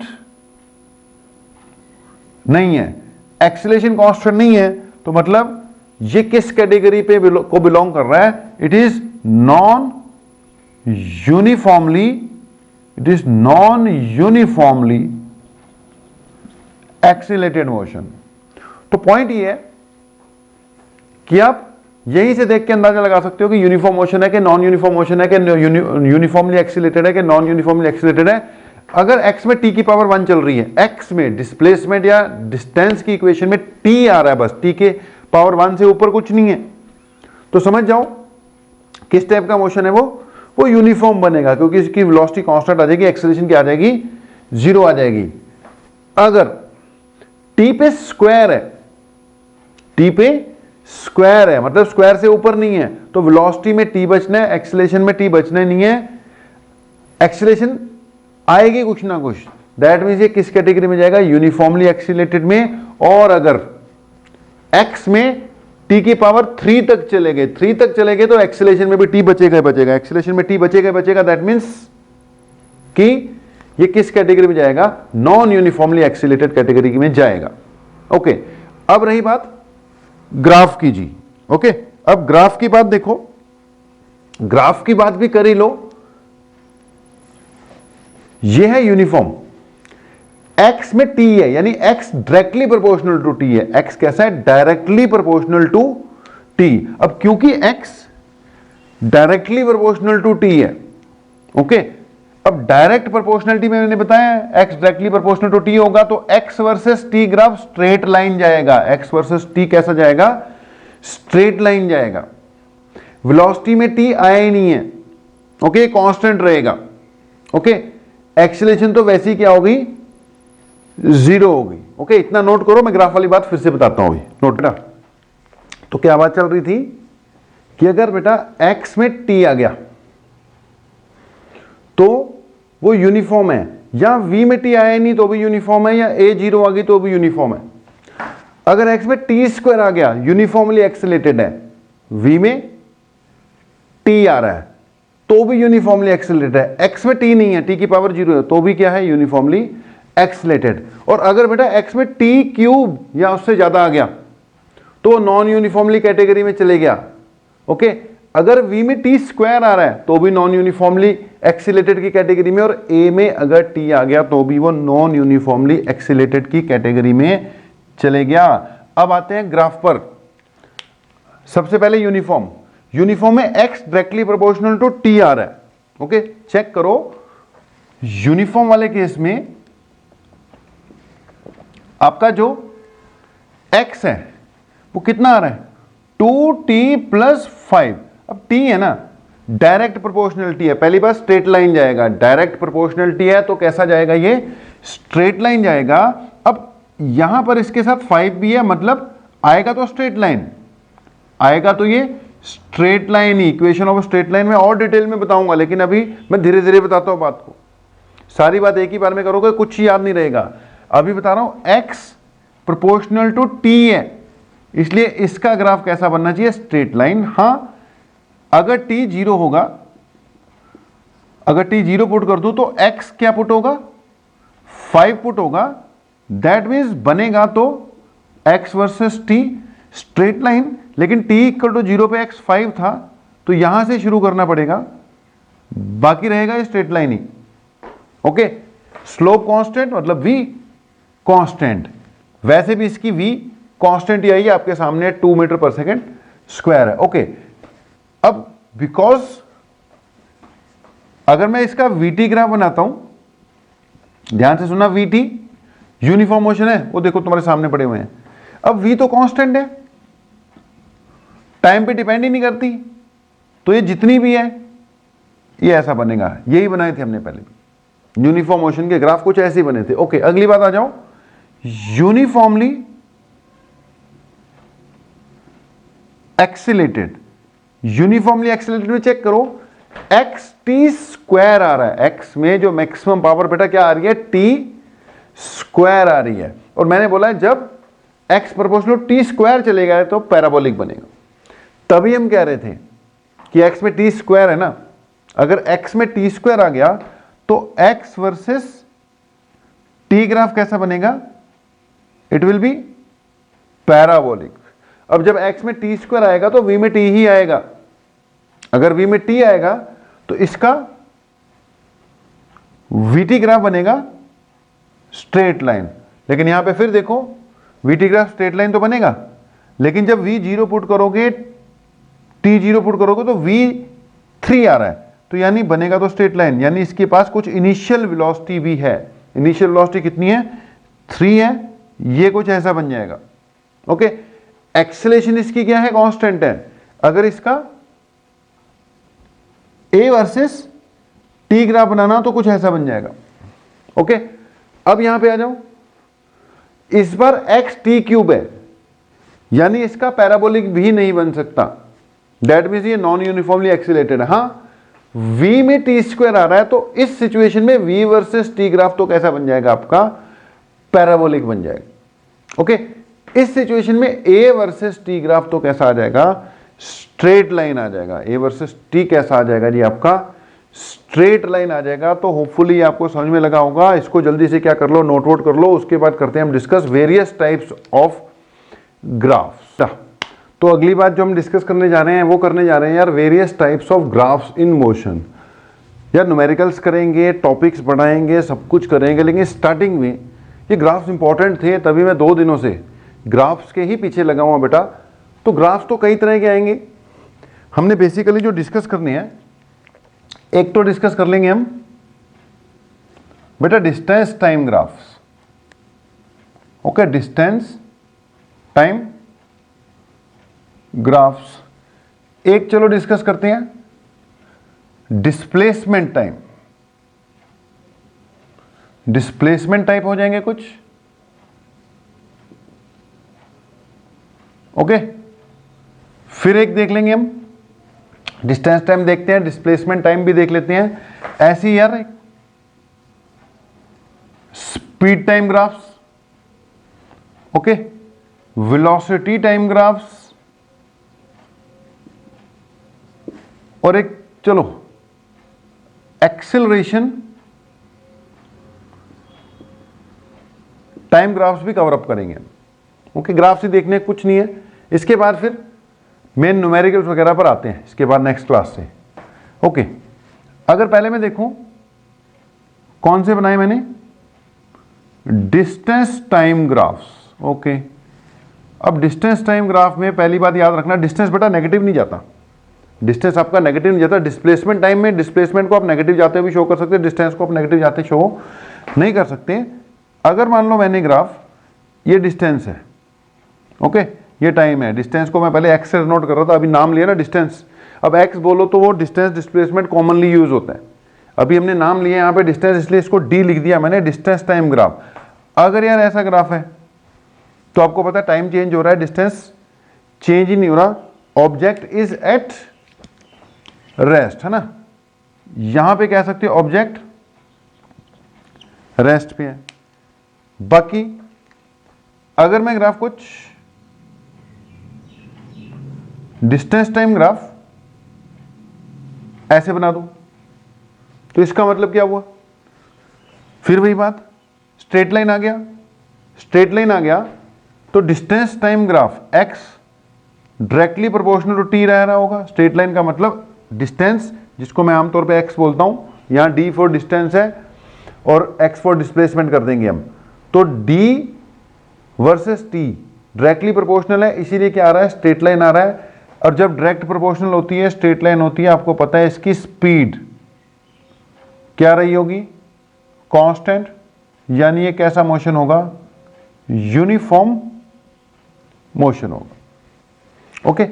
नहीं है। एक्सेलेरेशन कांस्टेंट नहीं है तो मतलब ये किस कैटेगरी पे को बिलोंग कर रहा है, it is non uniformly, it is non uniformly accelerated motion. तो पॉइंट ये है कि आप यहीं से देख के अंदाजा लगा सकते हो कि यूनिफॉर्म मोशन है कि नॉन यूनिफॉर्म मोशन है, कि यूनिफॉर्मली एक्सिलेटेड है कि नॉन यूनिफॉर्मली एक्सिलेटेड है। अगर x में t की पावर 1 चल रही है, x में डिस्प्लेसमेंट या डिस्टेंस की इक्वेशन में t आ रहा है, बस t के पावर 1 से ऊपर कुछ नहीं है, तो समझ जाओ किस टाइप का मोशन है वो यूनिफॉर्म बनेगा, क्योंकि इसकी वेलोसिटी कांस्टेंट आ जाएगी, एक्सेलरेशन क्या आ जाएगी, 0 आ जाएगी। अगर t पे स्क्वायर है, t पे स्क्वायर है मतलब स्क्वायर से ऊपर नहीं है, तो वेलोसिटी में t बचना है, एक्सेलरेशन में t बचना नहीं है, एक्सेलरेशन आएगी कुछ ना कुछ। दैट मीन्स ये किस कैटेगरी में जाएगा, यूनिफॉर्मली एक्सिलेटेड में। और अगर x में t की पावर 3 तक चले गए, 3 तक चले गए तो एक्सेलरेशन में भी t बचेगा बचेगा, एक्सेलरेशन में t बचेगा बचेगा। दैट मीन्स कि ये किस कैटेगरी में जाएगा, नॉन यूनिफॉर्मली एक्सिलेटेड कैटेगरी में जाएगा। ओके, अब रही बात ग्राफ की जी। ओके, अब ग्राफ की बात देखो, ग्राफ की बात भी कर ही लो। ये है यूनिफॉर्म, x में t है यानी x directly proportional to t है। x कैसा है, डायरेक्टली प्रोपोर्शनल टू t। अब क्योंकि x directly proportional to t है, ओके, अब डायरेक्ट प्रोपोर्शनलिटी में मैंने बताया x directly proportional to t होगा तो x versus t graph straight line जाएगा। x वर्सेस t कैसा जाएगा, स्ट्रेट लाइन जाएगा। वेलोसिटी में t आया ही नहीं है, ओके, कांस्टेंट रहेगा। ओके, एक्सेलरेशन तो वैसे ही क्या होगी, 0 होगी। ओके, इतना नोट करो, मैं ग्राफ वाली बात फिर से बताता हूं। नोट बेटा, तो क्या बात चल रही थी कि अगर बेटा x में t आ गया तो वो यूनिफॉर्म है, या v में t आया नहीं तो भी यूनिफॉर्म है, या a 0 आ गई तो भी यूनिफॉर्म है। अगर x में t स्क्वायर आ गया, यूनिफॉर्मली एक्सिलेटेड है, v में t आ रहा है तो भी यूनिफॉर्मली एक्सिलेटेड है। x में t नहीं है, t की पावर 0 है तो भी क्या है, यूनिफॉर्मली एक्सिलेटेड। और अगर बेटा x में t क्यूब या उससे ज्यादा आ गया तो नॉन यूनिफॉर्मली कैटेगरी में चले गया। ओके, अगर v में t स्क्वायर आ रहा है तो भी नॉन यूनिफॉर्मली एक्सिलेटेड की कैटेगरी में, और a में अगर t आ गया तो भी वो नॉन यूनिफॉर्मली एक्सिलेटेड की कैटेगरी में चले गया। अब आते हैं ग्राफ पर। सबसे पहले यूनिफॉर्म, यूनिफॉर्म में x directly proportional to t आ रहा है। ओके, चेक करो, यूनिफॉर्म वाले केस में आपका जो x है वो कितना आ रहा है, 2t प्लस 5। अब t है ना, डायरेक्ट प्रोपोर्शनलिटी है, पहली बार स्ट्रेट लाइन जाएगा। डायरेक्ट प्रोपोर्शनलिटी है तो कैसा जाएगा, ये स्ट्रेट लाइन जाएगा। अब यहां पर इसके साथ 5 भी है, मतलब आएगा तो स्ट्रेट लाइन, आएगा तो ये straight line he. Equation of straight line में और डिटेल में बताऊंगा, लेकिन अभी मैं धीरे धीरे बताता हूं बात को। सारी बात एक ही बार में करोगे कुछ याद नहीं रहेगा। अभी बता रहा हूं x प्रोपोर्शनल टू t है, इसलिए इसका ग्राफ कैसा बनना चाहिए, स्ट्रेट लाइन। हां, अगर t 0 होगा, अगर t 0 पुट कर दूं तो x क्या पुट होगा, 5 पुट होगा। दैट मीन्स बनेगा तो x versus t straight line, लेकिन t इक्वल टू 0 पे x 5 था तो यहां से शुरू करना पड़ेगा, बाकी रहेगा ये स्ट्रेट लाइन ही। ओके, स्लोप कांस्टेंट मतलब v कांस्टेंट, वैसे भी इसकी v कांस्टेंट ही आई है आपके सामने 2 मीटर पर सेकेंड स्क्वायर है। ओके, अब बिकॉज अगर मैं इसका vt ग्राफ बनाता हूं, ध्यान से सुनना, vt यूनिफॉर्म मोशन है, वो देखो तुम्हारे सामने पड़े हुए हैं। अब v तो कांस्टेंट है, टाइम पे डिपेंड ही नहीं करती, तो ये जितनी भी है ये ऐसा बनेगा। यही बनाए थे हमने पहले भी, यूनिफॉर्म मोशन के ग्राफ कुछ ऐसे ही बने थे। ओके, अगली बात आ जाओ, यूनिफॉर्मली एक्सिलेटेड। यूनिफॉर्मली एक्सिलेटेड में चेक करो, एक्स टी स्क्वायर आ रहा है, एक्स में जो मैक्सिमम पावर बेटा क्या आ रही है, टी स्क्वायर आ रही है। और मैंने बोला है जब एक्स प्रोपोर्शनल टी स्क्वायर चलेगा तो पैराबोलिक बनेगा। तभी हम कह रहे थे कि एक्स में टी स्क्वायर है ना, अगर एक्स में टी स्क्वायर आ गया तो एक्स वर्सेस टी ग्राफ कैसा बनेगा, इट विल बी पैराबोलिक। अब जब एक्स में टी स्क्वायर आएगा तो वी में टी ही आएगा, अगर वी में टी आएगा तो इसका वीटी ग्राफ बनेगा स्ट्रेट लाइन। लेकिन यहां पे फिर देखो, वीटी ग्राफ स्ट्रेट लाइन तो बनेगा, लेकिन जब वी जीरो पुट करोगे, टी जीरो पुट करोगे तो वी 3 आ रहा है, तो यानी बनेगा तो स्ट्रेट लाइन, यानी इसके पास कुछ इनिशियल वेलोसिटी भी है। इनिशियल वेलोसिटी कितनी है, 3 है, ये कुछ ऐसा बन जाएगा। ओके, एक्सेलेरेशन इसकी क्या है, कांस्टेंट है। अगर इसका ए वर्सेस टी ग्राफ बनाना तो कुछ ऐसा बन जाएगा। ओके, अब यहां पे आ जाओ, इस बार एक्स टी क्यूब है, यानी इसका पैराबोलिक भी नहीं बन सकता, दैट मीन्स ये नॉन यूनिफॉर्मली एक्सिलेटेड है। हाँ, v में टी स्क्वायर आ रहा है, तो इस सिचुएशन में v वर्सेस टी ग्राफ तो कैसा बन जाएगा, आपका पैराबोलिक बन जाएगा। ओके, इस सिचुएशन में a वर्सेस टी ग्राफ तो कैसा आ जाएगा, स्ट्रेट लाइन आ जाएगा। a वर्सेस टी कैसा आ जाएगा जी, आपका स्ट्रेट लाइन आ जाएगा। तो होपफुली आपको समझ में लगा होगा। इसको जल्दी से क्या कर लो, नोट वोट कर लो, उसके बाद करते हैं हम discuss various types of graphs. तो अगली बात जो हम डिस्कस करने जा रहे हैं वो करने जा रहे हैं यार various types of graphs in motion. यार न्यूमेरिकल्स करेंगे, टॉपिक्स बढ़ाएंगे, सब कुछ करेंगे, लेकिन स्टार्टिंग में ये ग्राफ्स इंपॉर्टेंट थे, तभी मैं 2 दिनों से ग्राफ्स के ही पीछे लगा हुआ बेटा। तो ग्राफ्स तो कई तरह के आएंगे, हमने बेसिकली जो डिस्कस करने हैं, एक तो डिस्कस कर लेंगे हम बेटा distance time graphs. Okay, distance time graphs. एक चलो डिस्कस करते हैं डिस्प्लेसमेंट टाइम। डिस्प्लेसमेंट टाइप हो जाएंगे कुछ। ओके, फिर एक देख लेंगे हम डिस्टेंस टाइम, देखते हैं डिस्प्लेसमेंट टाइम भी देख लेते हैं। ऐसे ही यार speed time graphs, okay, velocity time graphs, और एक चलो एक्सेलरेशन टाइम ग्राफ्स भी कवर अप करेंगे। ओके, ग्राफ्स ही देखने कुछ नहीं है। इसके बाद फिर मेन न्यूमेरिकल्स वगैरह पर आते हैं, इसके बाद नेक्स्ट क्लास से। ओके, अगर पहले मैं देखूं कौन से बनाए मैंने, डिस्टेंस टाइम ग्राफ्स। ओके, अब डिस्टेंस टाइम ग्राफ में पहली बात याद रखना, डिस्टेंस बेटा नेगेटिव नहीं जाता, डिस्टेंस आपका नेगेटिव नहीं जाता। डिस्प्लेसमेंट टाइम में डिस्प्लेसमेंट को आप नेगेटिव जाते हुए भी शो कर सकते हैं, डिस्टेंस को आप नेगेटिव जाते शो नहीं कर सकते। अगर मान लो मैंने ग्राफ, ये डिस्टेंस है, ओके, ये टाइम है, डिस्टेंस को मैं पहले एक्स से नोट कर रहा था, अभी नाम लिया ना डिस्टेंस, अब एक्स बोलो तो वो डिस्टेंस डिस्प्लेसमेंट कॉमनली यूज होता है। अभी हमने नाम लिया यहाँ पे डिस्टेंस, इसलिए इसको डी लिख दिया मैंने, डिस्टेंस टाइम ग्राफ। अगर यार ऐसा ग्राफ है तो आपको पता है टाइम चेंज हो रहा है, डिस्टेंस चेंज ही नहीं हो रहा, ऑब्जेक्ट इज एट रेस्ट, है ना। यहां पे कह सकते हो ऑब्जेक्ट रेस्ट पे है। बाकी अगर मैं ग्राफ कुछ डिस्टेंस टाइम ग्राफ ऐसे बना दूं तो इसका मतलब क्या हुआ, फिर वही बात, स्ट्रेट लाइन आ गया। स्ट्रेट लाइन आ गया तो distance time graph x directly proportional to t रह रहा होगा। स्ट्रेट लाइन का मतलब डिस्टेंस, जिसको मैं आमतौर पे x बोलता हूं, यहां d फॉर डिस्टेंस है, और x फॉर डिस्प्लेसमेंट कर देंगे हम, तो d versus t directly proportional है, इसीलिए क्या आ रहा है, स्ट्रेट लाइन आ रहा है। और जब डायरेक्ट प्रोपोर्शनल होती है, स्ट्रेट लाइन होती है, आपको पता है इसकी स्पीड क्या रही होगी, कांस्टेंट, यानी ये कैसा मोशन होगा, यूनिफॉर्म मोशन होगा। ओके,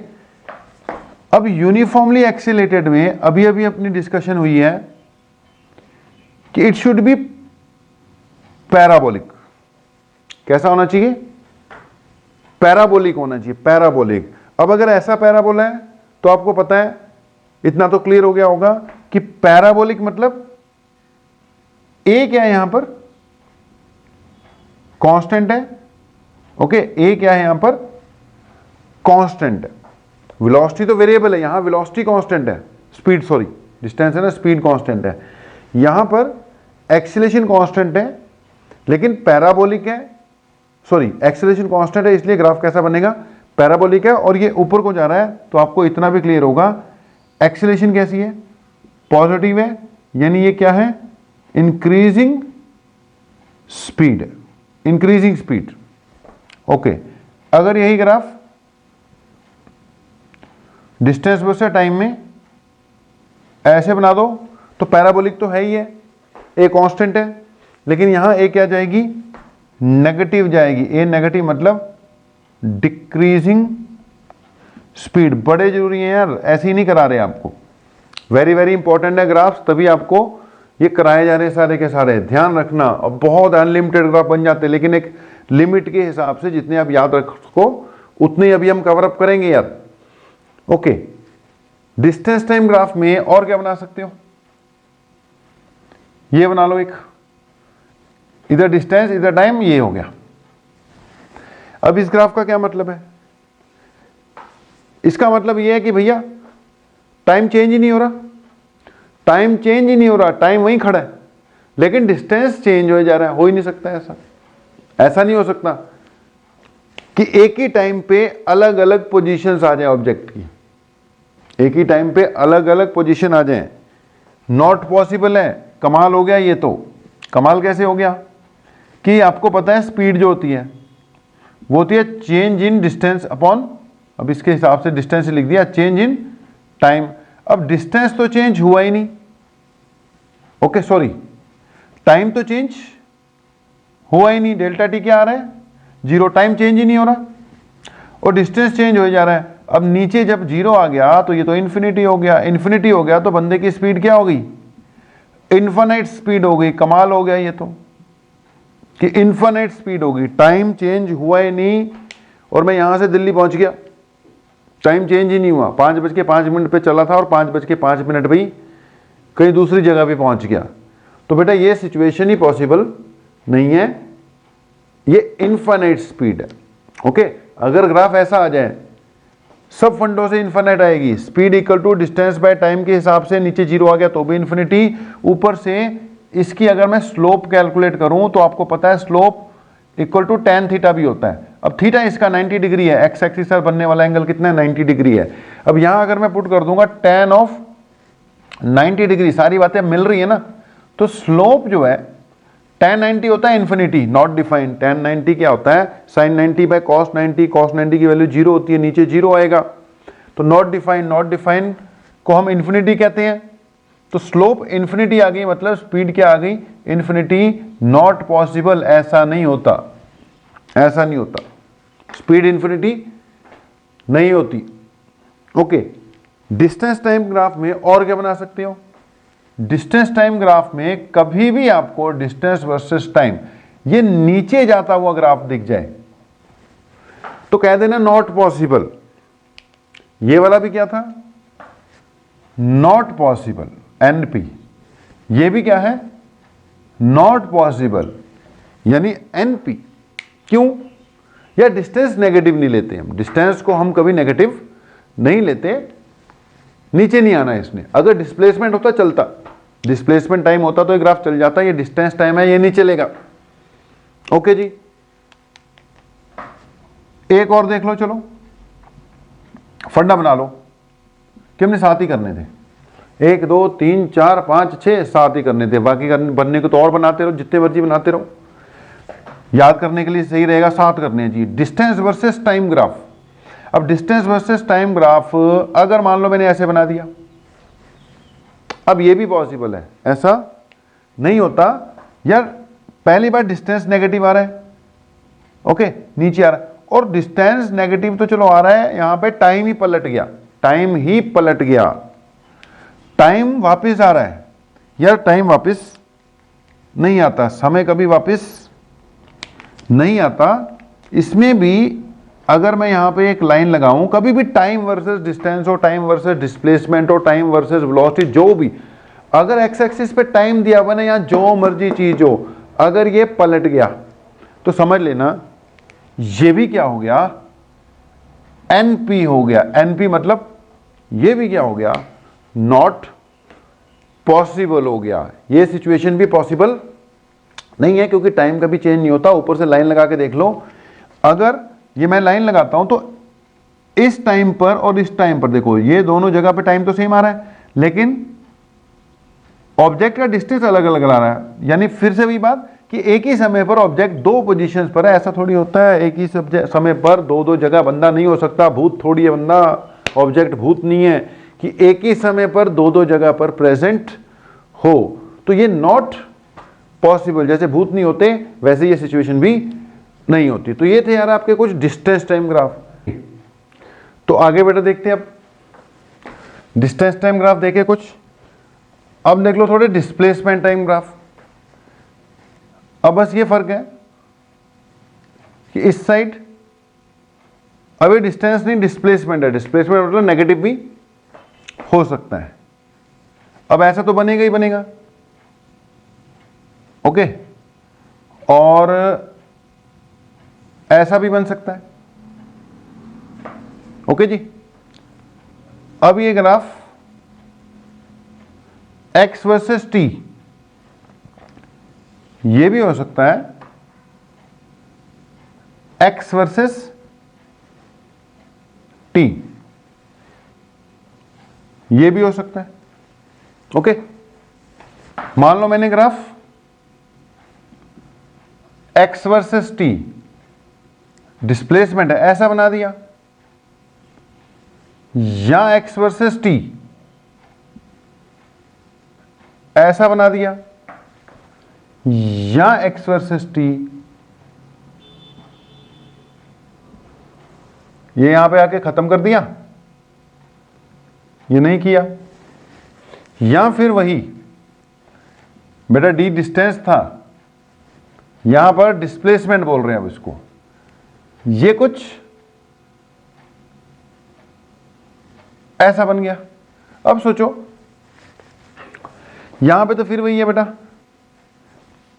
अब यूनिफॉर्मली एक्सीलरेटेड में अभी अभी अपनी डिस्कशन हुई है कि इट शुड बी पैराबोलिक। कैसा होना चाहिए, पैराबोलिक होना चाहिए, पैराबोलिक। अब अगर ऐसा पैराबोला है तो आपको पता है, इतना तो क्लियर हो गया होगा कि पैराबोलिक मतलब ए क्या है यहां पर, कांस्टेंट है। ओके, ए क्या है यहां पर, कांस्टेंट है। वेलोसिटी तो वेरिएबल है, यहां वेलोसिटी कांस्टेंट है, स्पीड सॉरी डिस्टेंस है ना, स्पीड कांस्टेंट है। यहां पर एक्सीलरेशन कांस्टेंट है, लेकिन पैराबोलिक है, सॉरी एक्सीलरेशन कांस्टेंट है, इसलिए ग्राफ कैसा बनेगा, पैराबोलिक है। और ये ऊपर को जा रहा है, तो आपको इतना भी क्लियर होगा, एक्सीलरेशन कैसी है, पॉजिटिव है, यानी ये क्या है, increasing speed, increasing speed. Okay, अगर यही ग्राफ डिस्टेंस वर्सेस टाइम में ऐसे बना दो तो पैराबोलिक तो है ही है, ए कांस्टेंट है, लेकिन यहां ए क्या जाएगी, नेगेटिव जाएगी। ए नेगेटिव मतलब डिक्रीजिंग स्पीड। बड़े जरूरी हैं यार, ऐसे ही नहीं करा रहे आपको, वेरी वेरी इंपॉर्टेंट है ग्राफ्स, तभी आपको ये कराए जा रहे हैं सारे के सारे, ध्यान रखना। अब बहुत अनलिमिटेड ग्राफ बन जाते हैं, लेकिन एक लिमिट के हिसाब से जितने आप याद रखो उतने अभी हम कवर अप करेंगे यार। ओके, डिस्टेंस टाइम ग्राफ में और क्या बना सकते हो, ये बना लो एक, इधर डिस्टेंस इधर टाइम, ये हो गया। अब इस ग्राफ का क्या मतलब है, इसका मतलब ये है कि भैया टाइम चेंज ही नहीं हो रहा, टाइम चेंज ही नहीं हो रहा, टाइम वहीं खड़ा है, लेकिन डिस्टेंस चेंज हो जा रहा है। हो ही नहीं सकता ऐसा, ऐसा नहीं हो सकता कि एक ही टाइम पे अलग अलग पोजीशंस आ जाए ऑब्जेक्ट की, एक ही टाइम पे अलग अलग पोजीशन आ जाए, नॉट पॉसिबल है। कमाल हो गया ये तो। कमाल कैसे हो गया कि आपको पता है स्पीड जो होती है वो होती है चेंज इन डिस्टेंस अपॉन, अब इसके हिसाब से डिस्टेंस लिख दिया, चेंज इन टाइम। अब डिस्टेंस तो चेंज हुआ ही नहीं, ओके सॉरी, टाइम तो चेंज हुआ ही नहीं, डेल्टा टी क्या आ रहा है, जीरो, टाइम चेंज ही नहीं हो रहा और डिस्टेंस चेंज हो जा रहा है। अब नीचे जब जीरो आ गया तो ये तो इन्फिनिटी हो गया, इन्फिनिटी हो गया तो बंदे की स्पीड क्या हो गई, इन्फिनिट स्पीड हो गई। कमाल हो गया ये तो कि इन्फिनिट स्पीड हो गई, टाइम चेंज हुआ ही नहीं। और मैं यहां से दिल्ली पहुंच गया, टाइम चेंज ही नहीं हुआ, 5:05 पे चला था और 5:05 भाई कहीं दूसरी जगह पे पहुंच गया। तो बेटा ये सिचुएशन ही पॉसिबल नहीं है, ये इन्फिनिट स्पीड है। ओके, अगर ग्राफ ऐसा आ जाए, सब फंडों से इन्फिनिट आएगी, speed equal to distance by time के हिसाब से, नीचे जीरो आ गया तो भी इन्फिनिटी, ऊपर से इसकी अगर मैं स्लोप कैलकुलेट करूं तो आपको पता है slope equal to tan theta भी होता है। अब थीटा इसका 90 डिग्री है, एक्स एक्सिस पर बनने वाला एंगल कितना है, 90 डिग्री है। अब यहां अगर मैं पुट कर दूंगा tan ऑफ 90 डिग्री, सारी बातें मिल रही है ना, तो स्लोप जो है tan 90 होता है इन्फिनिटी, नॉट डिफाइंड। tan 90 क्या होता है, sin 90 बाय cos 90, cos 90 की वैल्यू जीरो होती है, नीचे जीरो आएगा, तो नॉट डिफाइंड, नॉट डिफाइंड को हम इन्फिनिटी कहते हैं। तो स्लोप इन्फिनिटी आ गई, मतलब स्पीड क्या आ गई, इन्फिनिटी। नॉट पॉसिबल, ऐसा नहीं होता, ऐसा नहीं होता, स्पीड इन्फिनिटी नहीं होती। ओके, डिस्टेंस टाइम ग्राफ में और क्या बना सकते हो, डिस्टेंस टाइम ग्राफ में कभी भी आपको डिस्टेंस वर्सेस टाइम ये नीचे जाता हुआ ग्राफ दिख जाए तो कह देना नॉट पॉसिबल। ये वाला भी क्या था, नॉट पॉसिबल, एनपी। ये भी क्या है, नॉट पॉसिबल, यानी एनपी। क्यों, या डिस्टेंस नेगेटिव नहीं लेते हम, डिस्टेंस को हम कभी नेगेटिव नहीं लेते, नीचे नहीं आना इसने। अगर डिस्प्लेसमेंट होता चलता, डिस्प्लेसमेंट टाइम होता तो ये ग्राफ चल जाता, ये डिस्टेंस टाइम है, ये नहीं चलेगा। ओके जी, एक और देख लो, चलो फंडा बना लो कि हमने साथ ही करने थे। 1 2 3 4 5 6 7 ही करने थे, बाकी बनने को तो और बनाते रहो, जितने मर्जी बनाते रहो। याद करने के लिए सही रहेगा 7 करने हैं जी। Distance versus time graph. अब डिस्टेंस वर्सेस टाइम ग्राफ अगर मान लो मैंने ऐसे बना दिया, अब ये भी पॉसिबल है, ऐसा नहीं होता यार। पहली बार डिस्टेंस नेगेटिव आ रहा है, ओके, नीचे आ रहा है, और डिस्टेंस नेगेटिव तो चलो आ रहा है, यहां पे टाइम ही पलट गया, टाइम ही पलट गया, टाइम वापस आ रहा है यार। टाइम वापस नहीं आता, समय कभी वापस नहीं आता। इसमें भी अगर मैं यहां पे एक लाइन लगाऊं, कभी भी टाइम वर्सेस डिस्टेंस हो, टाइम वर्सेस डिस्प्लेसमेंट हो, टाइम वर्सेस वेलोसिटी, जो भी, अगर एक्स एक्सिस पे टाइम दिया हुआ ना, या जो मर्जी चीज हो, अगर ये पलट गया तो समझ लेना ये भी क्या हो गया, एनपी हो गया। एनपी मतलब ये भी क्या हो गया, नॉट पॉसिबल हो गया। ये सिचुएशन भी पॉसिबल नहीं है, क्योंकि टाइम कभी चेंज नहीं होता। ऊपर से लाइन लगा के देख लो, अगर ये मैं लाइन लगाता हूं तो इस टाइम पर और इस टाइम पर देखो, ये दोनों जगह पे टाइम तो सेम आ रहा है, लेकिन ऑब्जेक्ट का डिस्टेंस अलग अलग आ रहा है। यानी फिर से वही बात कि एक ही समय पर ऑब्जेक्ट दो पोजीशंस पर है, ऐसा थोड़ी होता है। एक ही समय पर दो दो जगह बंदा नहीं हो सकता, भूत थोड़ी है बंदा, ऑब्जेक्ट भूत नहीं है कि एक ही समय पर दो दो जगह पर प्रेजेंट हो। तो ये नॉट पॉसिबल, जैसे भूत नहीं होते वैसे ये सिचुएशन भी नहीं होती। तो ये थे यार आपके कुछ डिस्टेंस टाइम ग्राफ। तो आगे बेटा देखते हैं, अब डिस्टेंस टाइम ग्राफ देखे कुछ, अब देख लो थोड़े डिस्प्लेसमेंट टाइम ग्राफ। अब बस ये फर्क है कि इस साइड अभी डिस्टेंस नहीं, डिस्प्लेसमेंट है। डिस्प्लेसमेंट मतलब नेगेटिव भी हो सकता है। अब ऐसा तो बनेगा ही बनेगा, ओके, और ऐसा भी बन सकता है, ओके जी। अब ये ग्राफ x वर्सेस t, ये भी हो सकता है x वर्सेस t, ये भी हो सकता है, ओके। मान लो मैंने graph x versus t, displacement है, ऐसा बना दिया, या x वर्सेस t ऐसा बना दिया, या x वर्सेस t ये यहां पे आके खत्म कर दिया, ये नहीं किया। या फिर वही बेटा d डिस्टेंस था, यहां पर डिस्प्लेसमेंट बोल रहे हैं अब इसको, ये कुछ ऐसा बन गया। अब सोचो यहां पे तो फिर वही है बेटा,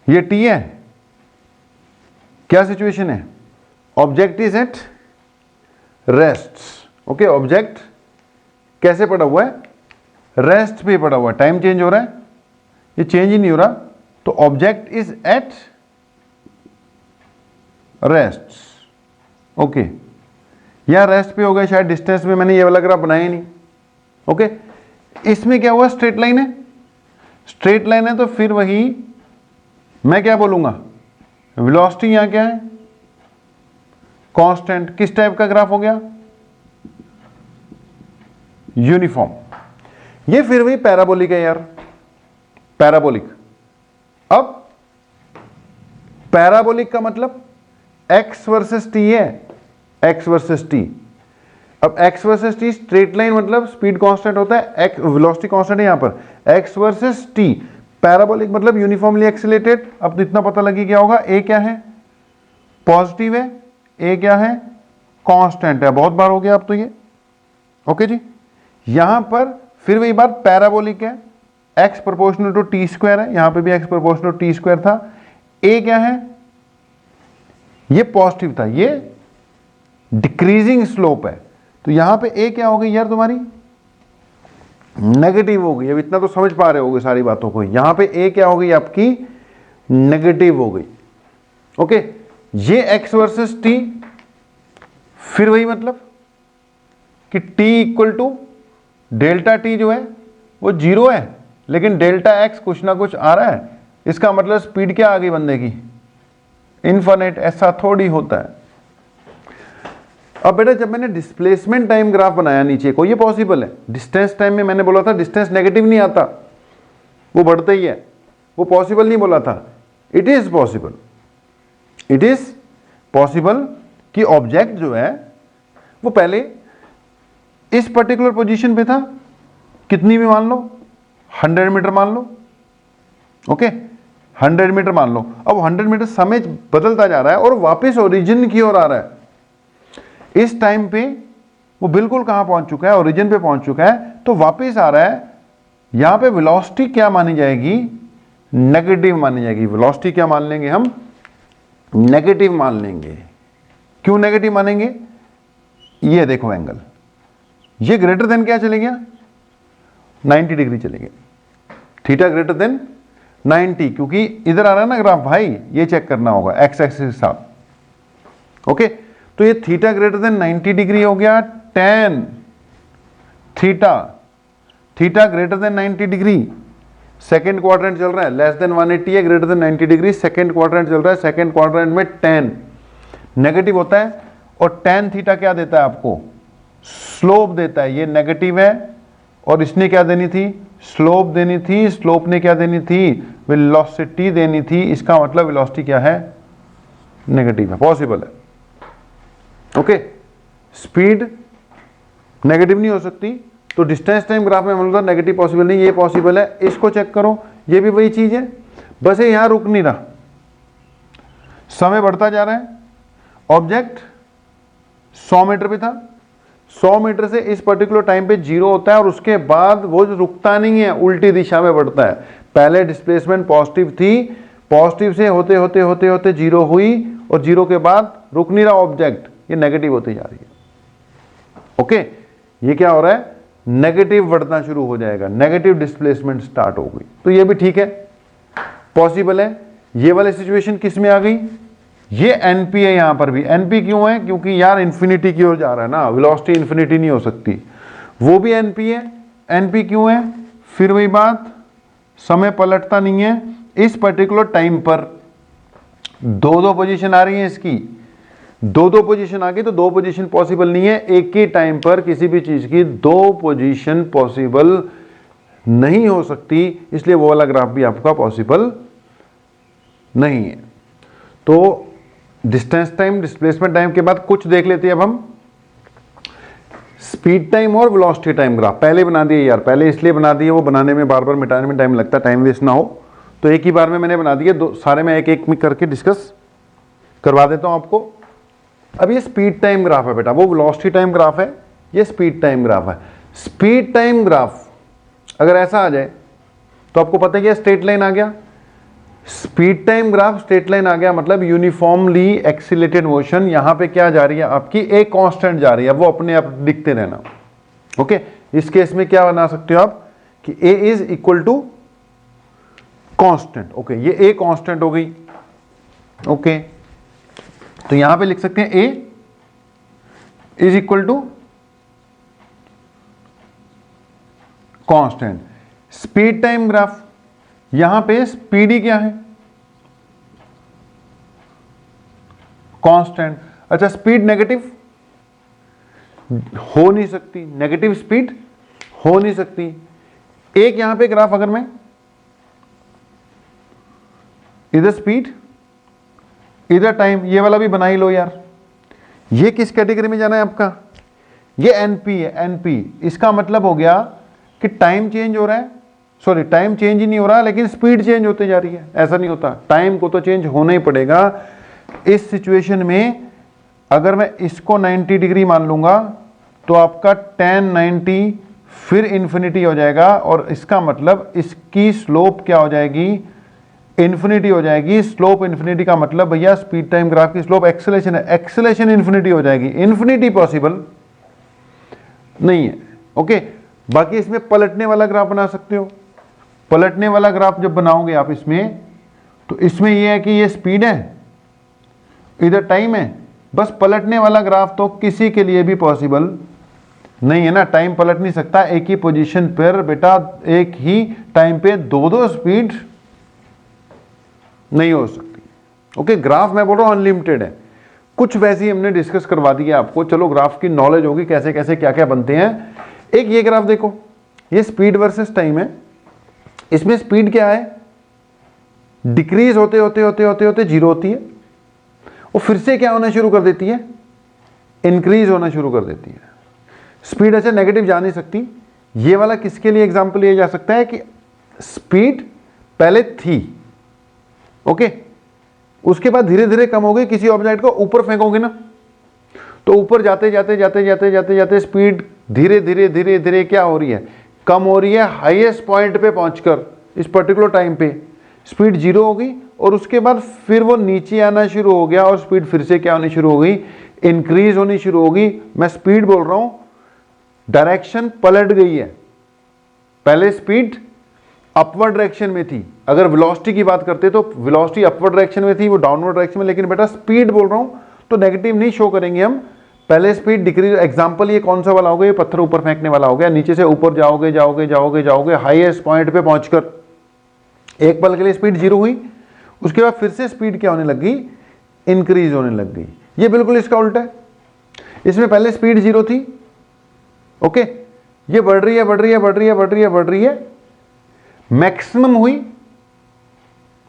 ये t है, क्या सिचुएशन है, object is at rest, okay. Object कैसे पड़ा हुआ है, रेस्ट पे पड़ा हुआ है, टाइम चेंज हो रहा है, ये चेंज ही नहीं हो रहा, तो object is at rest, okay. यहां रेस्ट पे हो गया, शायद डिस्टेंस में मैंने ये वाला ग्राफ बनाया ही नहीं, ओके। इसमें क्या हुआ, स्ट्रेट लाइन है, स्ट्रेट लाइन है, तो फिर वही मैं क्या बोलूंगा, वेलोसिटी यहां क्या है, कांस्टेंट। किस टाइप का ग्राफ हो गया, यूनिफॉर्म। ये फिर वही पैराबोलिक है यार, पैराबोलिक। अब पैराबोलिक का मतलब x वर्सेस t है, x वर्सेस t। अब x versus t straight line मतलब स्पीड कांस्टेंट होता है, x वेलोसिटी कांस्टेंट है यहां पर, x वर्सेस t। पैराबोलिक मतलब यूनिफॉर्मली एक्सीलरेटेड। अब तो इतना पता लगी क्या होगा, a क्या है, पॉजिटिव है, a क्या है, कांस्टेंट है। बहुत बार हो गया अब तो ये, ओके जी। यहां पर फिर वही बात, पैराबोलिक है, x proportional to t square है, यहां पे भी x proportional to t square था। a क्या है, ये पॉजिटिव था, ये डिक्रीजिंग स्लोप है, तो यहां पे a क्या हो गई यार तुम्हारी, नेगेटिव हो गई। अब इतना तो समझ पा रहे होगे सारी बातों को, यहां पे a क्या हो गई आपकी, नेगेटिव हो गई, ओके। ये x वर्सेस t, फिर वही मतलब कि t equal to delta t जो है वो 0 है, लेकिन डेल्टा एक्स कुछ ना कुछ आ रहा है, इसका मतलब स्पीड क्या आ गई बंदे की, इनफिनिट। ऐसा थोड़ी होता है। अब बेटा जब मैंने डिस्प्लेसमेंट टाइम ग्राफ बनाया नीचे को, ये पॉसिबल है। डिस्टेंस टाइम में मैंने बोला था डिस्टेंस नेगेटिव नहीं आता, वो बढ़ता ही है, वो पॉसिबल नहीं बोला था। It is possible, it is possible कि ऑब्जेक्ट जो है वो पहले इस पर्टिकुलर पोजीशन पे था, कितनी भी मान लो, 100 मीटर मान लो, ओके 100 मीटर मान लो। अब 100 मीटर समय बदलता जा रहा है और वापस ओरिजिन की ओर आ रहा है। इस टाइम पे वो बिल्कुल कहां पहुंच चुका है, ओरिजिन पे पहुंच चुका है, तो वापस आ रहा है। यहां पे वेलोसिटी क्या मानी जाएगी, नेगेटिव मानी जाएगी। वेलोसिटी क्या मान लेंगे हम, नेगेटिव मान लेंगे। क्यों नेगेटिव मानेंगे, ये देखो एंगल, ये ग्रेटर देन क्या चले गया, 90 डिग्री चले गए, थीटा ग्रेटर देन 90, क्योंकि इधर आ रहा है ना ग्राफ भाई, ये चेक करना होगा एक्स एक्सिस के साथ। ओके, तो ये थीटा ग्रेटर देन 90 डिग्री हो गया, tan theta, theta greater than 90 degree, second quadrant चल रहा है, लेस देन 180 है, greater than 90 degree, second quadrant चल रहा है, सेकेंड क्वाड्रेंट में tan नेगेटिव होता है, और tan थीटा क्या देता है आपको, स्लोप देता है। ये नेगेटिव है और इसने क्या देनी थी, स्लोप देनी थी, स्लोप ने क्या देनी थी, वेलोसिटी देनी थी। इसका मतलब वेलोसिटी क्या है, नेगेटिव है, पॉसिबल है। ओके, स्पीड नेगेटिव नहीं हो सकती, तो डिस्टेंस टाइम ग्राफ में मतलब नेगेटिव पॉसिबल नहीं, ये पॉसिबल है। इसको चेक करो, ये भी वही चीज है, बस ये यहां रुक नहीं रहा, समय बढ़ता जा रहा है। ऑब्जेक्ट 100 मीटर पे था, 100 मीटर से इस पर्टिकुलर टाइम पे 0 होता है, और उसके बाद वो रुकता नहीं है, उल्टी दिशा में बढ़ता है। पहले डिस्प्लेसमेंट पॉजिटिव थी, पॉजिटिव से होते होते होते होते 0 हुई, और 0 के बाद रुक नहीं रहा ऑब्जेक्ट, ये नेगेटिव होती जा रही है। ओके, ये क्या हो रहा है, नेगेटिव बढ़ना शुरू हो जाएगा, नेगेटिव डिस्प्लेसमेंट स्टार्ट हो गई। तो ये भी ठीक है, पॉसिबल है। ये वाली सिचुएशन किस में आ गई, ये एनपी है, यहां पर भी एनपी क्यों है, क्योंकि यार इन्फिनिटी की ओर जा रहा है ना, वेलोसिटी इन्फिनिटी नहीं हो सकती, वो भी एनपी है। एनपी क्यों है, फिर वही बात, समय पलटता नहीं है। इस पर्टिकुलर टाइम पर दो पोजीशन आ रही है इसकी, दो पोजीशन आ गई, तो दो पोजीशन पॉसिबल नहीं है। एक ही टाइम पर किसी भी चीज की दो पोजीशन पॉसिबल नहीं हो सकती, इसलिए वो वाला ग्राफ भी आपका पॉसिबल नहीं है। तो डिस्टेंस टाइम, डिस्प्लेसमेंट टाइम के बाद कुछ देख लेते हैं अब हम, स्पीड टाइम और वेलोसिटी टाइम ग्राफ। पहले बना दिए यार, पहले इसलिए बना दिए, वो बनाने में बार बार मिटाने में टाइम लगता है, टाइम वेस्ट ना हो, तो एक ही बार में मैंने बना दिए। दो सारे में एक एक में करके डिस्कस करवा देता हूं आपको। अब ये स्पीड टाइम ग्राफ है बेटा, वो वेलोसिटी टाइम ग्राफ है, ये स्पीड टाइम ग्राफ है। स्पीड टाइम ग्राफ अगर ऐसा आ जाए तो आपको पता है कि स्ट्रेट लाइन आ गया, speed time graph straight line आ गया, मतलब यूनिफॉर्मली एक्सीलरेटेड मोशन। यहां पे क्या जा रही है आपकी, एक कांस्टेंट जा रही है, वो अपने आप दिखते रहना। ओके, इस केस में क्या बना सकते हो आप कि a is equal to constant. Okay, ये a कांस्टेंट हो गई। ओके, तो यहां पे लिख सकते हैं a is equal to constant. Speed time graph, यहां पे स्पीड ही क्या है, कांस्टेंट। अच्छा, स्पीड नेगेटिव हो नहीं सकती, नेगेटिव स्पीड हो नहीं सकती। एक यहां पे ग्राफ अगर मैं इधर स्पीड इधर टाइम, ये वाला भी बना ही लो यार। ये किस कैटेगरी में जाना है आपका, ये एनपी है, एनपी। इसका मतलब हो गया कि टाइम चेंज हो रहा है, सॉरी टाइम चेंज ही नहीं हो रहा, लेकिन स्पीड चेंज होती जा रही है। ऐसा नहीं होता, टाइम को तो चेंज होना ही पड़ेगा। इस सिचुएशन में अगर मैं इसको 90 डिग्री मान लूंगा तो आपका tan 90 फिर इन्फिनिटी हो जाएगा, और इसका मतलब इसकी स्लोप क्या हो जाएगी, इन्फिनिटी हो जाएगी। स्लोप इन्फिनिटी का मतलब भैया स्पीड टाइम ग्राफ की स्लोप एक्सेलेरेशन है, एक्सेलेरेशन इन्फिनिटी हो जाएगी। इन्फिनिटी पॉसिबल नहीं है। ओके, बाकी इसमें पलटने वाला ग्राफ बना सकते हो। पलटने वाला ग्राफ जब बनाओगे आप इसमें, तो इसमें यह है कि ये स्पीड है, इधर टाइम है, बस पलटने वाला ग्राफ तो किसी के लिए भी पॉसिबल नहीं है ना, टाइम पलट नहीं सकता एक ही पोजीशन पर बेटा, एक ही टाइम पे दो दो स्पीड नहीं हो सकती। ओके, ग्राफ मैं बोल रहा हूं अनलिमिटेड है। कुछ वैसे ही हमने डिस्कस करवा दिया आपको, चलो ग्राफ की नॉलेज होगी कैसे कैसे क्या क्या बनते हैं। एक ये ग्राफ देखो, ये स्पीड वर्सेस टाइम है। इसमें स्पीड क्या है, डिक्रीज होते होते होते होते होते जीरो होती है, और फिर से क्या होना शुरू कर देती है, इंक्रीज होना शुरू कर देती है। स्पीड ऐसे नेगेटिव जा नहीं सकती। ये वाला किसके लिए एग्जांपल लिया जा सकता है कि स्पीड पहले थी, ओके, उसके बाद धीरे धीरे कम हो गई। किसी ऑब्जेक्ट को ऊपर फेंकोगे ना, तो ऊपर जाते जाते जाते जाते जाते जाते स्पीड धीरे धीरे धीरे धीरे क्या हो रही है, कम हो रही है। हाईएस्ट पॉइंट पे पहुंचकर इस पर्टिकुलर टाइम पे स्पीड जीरो हो गई, और उसके बाद फिर वो नीचे आना शुरू हो गया, और स्पीड फिर से क्या होनी शुरू हो गई, इंक्रीज होनी शुरू हो गई। मैं स्पीड बोल रहा हूं, डायरेक्शन पलट गई है। पहले स्पीड अपवर्ड डायरेक्शन में थी, अगर वेलोसिटी की बात करते तो वेलोसिटी अपवर्ड डायरेक्शन में थी, वो डाउनवर्ड डायरेक्शन में। लेकिन बेटा स्पीड बोल रहा हूं तो नेगेटिव नहीं शो करेंगे हम। पहले स्पीड डिक्रीज, एग्जांपल ये कौन सा वाला हो गया, ये पत्थर ऊपर फेंकने वाला हो गया। नीचे से ऊपर जाओगे जाओगे जाओगे जाओगे, हाईएस्ट पॉइंट पे पहुंचकर एक पल के लिए स्पीड जीरो हुई, उसके बाद फिर से स्पीड क्या होने लग गई, इंक्रीज होने लग गई। ये बिल्कुल इसका उल्टा है। इसमें पहले स्पीड जीरो थी, ओके, ये बढ़ रही है बढ़ रही है बढ़ रही है बढ़ रही है बढ़ रही है, मैक्सिमम हुई,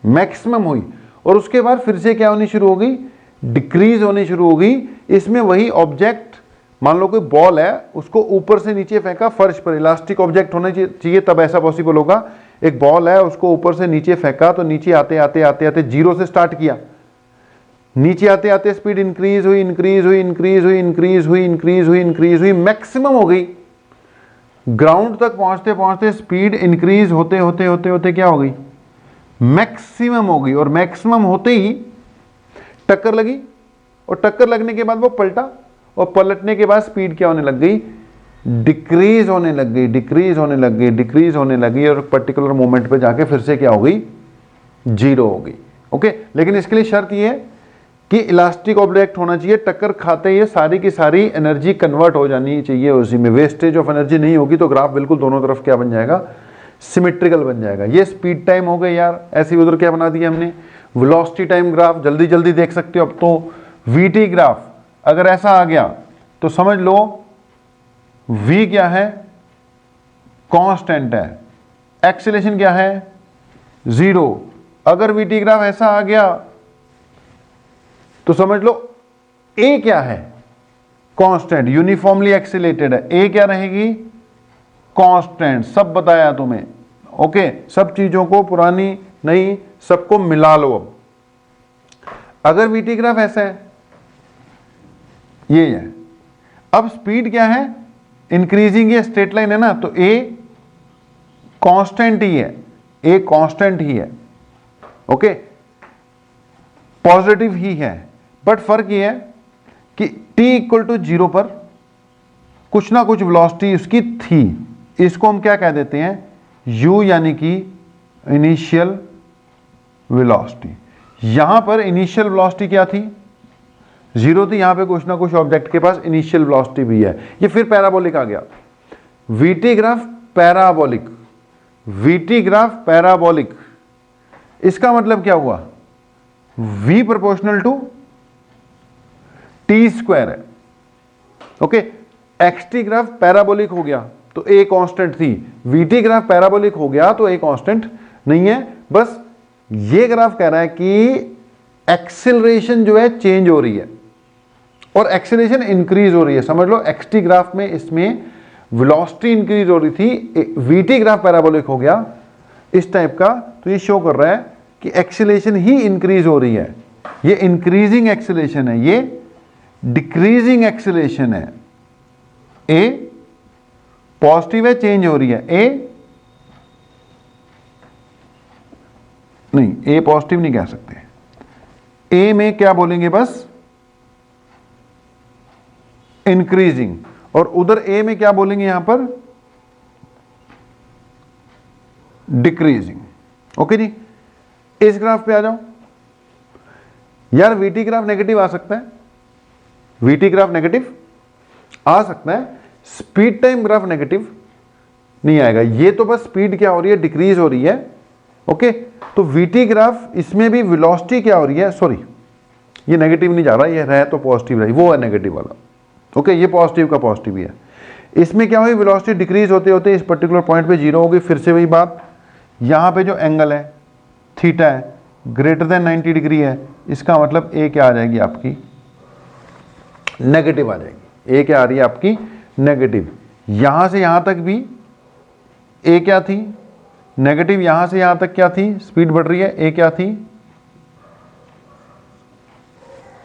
मैक्सिमम हुई, और उसके बाद फिर से क्या होनी शुरू हो गई, डिक्रीज होनी शुरू हो गई। इसमें वही ऑब्जेक्ट, मान लो कोई बॉल है, उसको ऊपर से नीचे फेंका फर्श पर, इलास्टिक ऑब्जेक्ट होना चाहिए तब ऐसा पॉसिबल होगा। एक बॉल है, उसको ऊपर से नीचे फेंका, तो नीचे आते आते आते आते जीरो से स्टार्ट किया, नीचे आते आते स्पीड इंक्रीज हुई इंक्रीज हुई इंक्रीज हुई इंक्रीज हुई इंक्रीज हुई इंक्रीज हुई, मैक्सिमम हो गई। ग्राउंड तक पहुंचते पहुंचते स्पीड इंक्रीज होते होते होते होते क्या हो गई, मैक्सिमम हो गई। और मैक्सिमम होते ही टक्कर लगी, और टक्कर लगने के बाद वो पलटा, और पलटने के बाद स्पीड क्या होने लग गई, डिक्रीज होने लग गई, डिक्रीज होने लग गई, डिक्रीज होने लगी, और पर्टिकुलर मोमेंट पे जाके फिर से क्या हो गई, जीरो हो गई। ओके, लेकिन इसके लिए शर्त ये है कि इलास्टिक ऑब्जेक्ट होना चाहिए, टक्कर खाते ही सारी की सारी एनर्जी कन्वर्ट हो जानी चाहिए उसी में, वेस्टेज ऑफ एनर्जी नहीं होगी, तो ग्राफ बिल्कुल दोनों तरफ क्या बन जाएगा, सिमेट्रिकल बन जाएगा। ये स्पीड टाइम हो गई यार, ऐसे उधर क्या बना दिया हमने, वेलोसिटी टाइम ग्राफ, जल्दी जल्दी देख सकते हो अब तो। वीटी ग्राफ अगर ऐसा आ गया तो समझ लो v क्या है, कांस्टेंट है, एक्सीलरेशन क्या है, जीरो। अगर वीटी ग्राफ ऐसा आ गया तो समझ लो a क्या है, कांस्टेंट, यूनिफॉर्मली एक्सीलरेटेड है। a क्या रहेगी, कांस्टेंट। सब बताया तुम्हें, ओके, सब चीजों को पुरानी नई सबको मिला लो। अब अगर वीटी ग्राफ ऐसा है, ये है, अब स्पीड क्या है, इंक्रीजिंग, ये स्ट्रेट लाइन है ना, तो a कांस्टेंट ही है, a कांस्टेंट ही है, ओके, पॉजिटिव ही है। बट फर्क ये है कि t इक्वल टू जीरो पर कुछ ना कुछ वेलोसिटी उसकी थी, इसको हम क्या कह देते हैं, u, यानी कि इनिशियल वेलोसिटी। यहां पर इनिशियल वेलोसिटी क्या थी, जीरो थी, यहां पे कुछ ना कुछ ऑब्जेक्ट के पास इनिशियल वेलोसिटी भी है। ये फिर पैराबोलिक आ गया, VT graph parabolic, VT graph parabolic. इसका मतलब क्या हुआ, v proportional to t square है, ओके। xt ग्राफ पैराबोलिक हो गया तो a कांस्टेंट थी, vt ग्राफ पैराबोलिक हो गया तो a कांस्टेंट नहीं है। बस ये ग्राफ कह रहा है कि एक्सेलरेशन जो है चेंज हो रही है और एक्सेलरेशन इंक्रीज हो रही है। समझ लो xt ग्राफ में इसमें वेलोसिटी इंक्रीज हो रही थी, vt ग्राफ पैराबोलिक हो गया इस टाइप का, तो ये शो कर रहा है कि एक्सेलरेशन ही इंक्रीज हो रही है। ये इंक्रीजिंग एक्सेलरेशन है, ये डिक्रीजिंग एक्सेलरेशन है। ए पॉजिटिव है, चेंज हो रही है, ए नहीं, ए पॉजिटिव नहीं कह सकते, ए में क्या बोलेंगे, बस इंक्रीजिंग, और उधर ए में क्या बोलेंगे, यहां पर डिक्रीजिंग। ओके जी, इस ग्राफ पे आ जाओ यार। वीटी ग्राफ नेगेटिव आ सकता है, वीटी ग्राफ नेगेटिव आ सकता है, स्पीड टाइम ग्राफ नेगेटिव नहीं आएगा। ये तो बस स्पीड क्या हो रही है, डिक्रीज हो रही है। ओके, तो वीटी ग्राफ, इसमें भी वेलोसिटी क्या हो रही है, सॉरी ये नेगेटिव नहीं जा रहा, ये रहा तो पॉजिटिव रही, वो है नेगेटिव वाला। ओके, ये पॉजिटिव का पॉजिटिव ही है। इसमें क्या हुई, वेलोसिटी डिक्रीज होते होते इस पर्टिकुलर पॉइंट पे जीरो होगी। फिर से वही बात, यहाँ पे जो एंगल है थीटा है ग्रेटर देन 90 डिग्री है, इसका मतलब ए क्या आ जाएगी आपकी, नेगेटिव आ जाएगी। ए क्या आ रही है आपकी, नेगेटिव। यहां से यहां तक भी ए क्या थी, नेगेटिव। यहां से यहां तक क्या थी, स्पीड बढ़ रही है, ए क्या थी,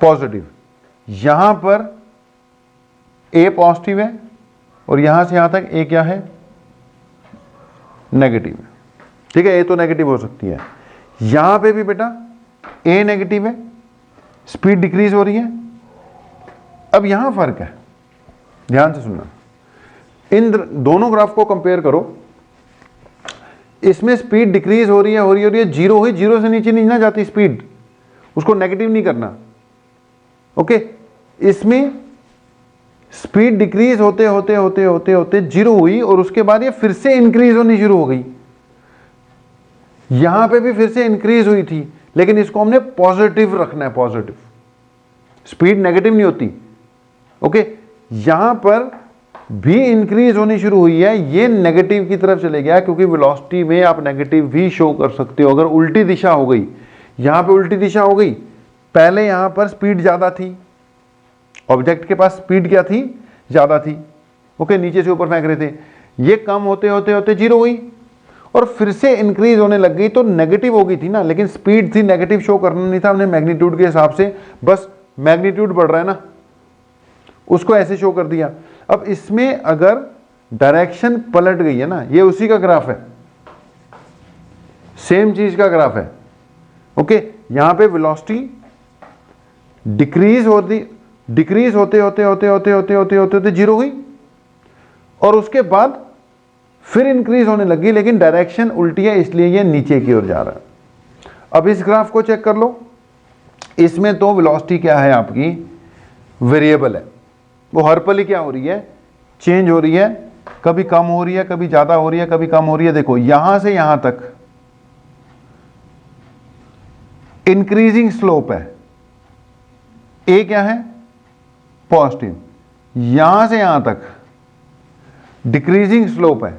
पॉजिटिव। यहां पर ए पॉजिटिव है और यहां से यहां तक ए क्या है, नेगेटिव है। ठीक है, ए तो नेगेटिव हो सकती है। यहां पे भी बेटा ए नेगेटिव है, स्पीड डिक्रीज हो रही है। अब यहां फर्क है, ध्यान से सुनना, इन दोनों ग्राफ को कंपेयर करो। इसमें स्पीड डिक्रीज हो रही है, जीरो हुई, जीरो से नीचे नहीं ना जाती स्पीड, उसको नेगेटिव नहीं करना। ओके, इसमें स्पीड डिक्रीज होते होते होते होते होते जीरो हुई और उसके बाद ये फिर से इंक्रीज होनी शुरू हो गई। यहां पे भी फिर से इंक्रीज हुई थी, लेकिन इसको हमने पॉजिटिव रखना है, पॉजिटिव। स्पीड नेगेटिव नहीं होती। ओके, यहां पर भी इंक्रीज होनी शुरू हुई है, ये नेगेटिव की तरफ चले गया, क्योंकि वेलोसिटी में आप नेगेटिव भी शो कर सकते हो। अगर उल्टी दिशा हो गई, यहां पे उल्टी दिशा हो गई, पहले यहां पर स्पीड ज्यादा थी, ऑब्जेक्ट के पास स्पीड क्या थी, ज्यादा थी। ओके, नीचे से ऊपर फेंक रहे थे, ये कम होते होते होते जीरो हुई और फिर से इंक्रीज होने लग गई, तो नेगेटिव हो गई थी ना, लेकिन स्पीड थी, नेगेटिव शो करना नहीं था हमने मैग्नीट्यूड के हिसाब से, बस मैग्नीट्यूड बढ़ रहा है ना, उसको ऐसे शो कर दिया। अब इसमें अगर डायरेक्शन पलट गई है ना, ये उसी का ग्राफ है, सेम चीज का ग्राफ है। ओके, यहां पे वेलोसिटी डिक्रीज होते होते होते होते होते होते होते होते जीरो हुई और उसके बाद फिर इंक्रीज होने लगी, लेकिन डायरेक्शन उल्टी है, इसलिए ये नीचे की ओर जा रहा है। अब इस ग्राफ को चेक कर लो, इसमें तो वेलोसिटी क्या है आपकी, वेरिएबल है, वो हर पल ही क्या हो रही है, चेंज हो रही है, कभी कम हो रही है, कभी ज्यादा हो रही है, कभी कम हो रही है। देखो यहां से यहां तक इंक्रीजिंग स्लोप है, ए क्या है, पॉजिटिव। यहां से यहां तक डिक्रीजिंग स्लोप है,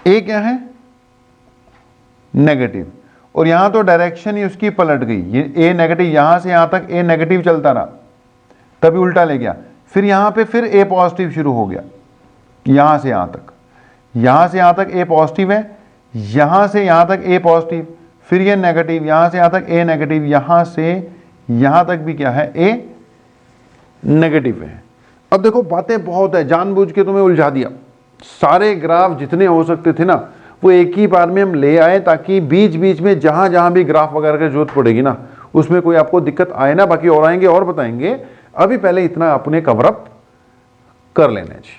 ए क्या है, नेगेटिव। और यहां तो डायरेक्शन ही उसकी पलट गई, ये ए नेगेटिव, यहां से यहां तक ए नेगेटिव चलता रहा, तभी उल्टा ले गया, फिर यहां पे फिर ए पॉजिटिव शुरू हो गया। यहां से यहां तक, यहां से यहां तक ए पॉजिटिव है, यहां से यहां तक ए पॉजिटिव, फिर ये नेगेटिव, यहां से यहां तक ए नेगेटिव, यहां से यहां तक भी क्या है, ए नेगेटिव है। अब देखो बातें बहुत है, जानबूझ के तुम्हें उलझा दिया, सारे ग्राफ जितने हो सकते थे ना वो एक ही बार में हम ले आए, ताकि बीच बीच में जहां जहां भी ग्राफ वगैरह की जरूरत पड़ेगी ना उसमें कोई आपको दिक्कत आए ना। बाकी और आएंगे और बताएंगे, अभी पहले इतना अपने कवर अप कर लेना जी।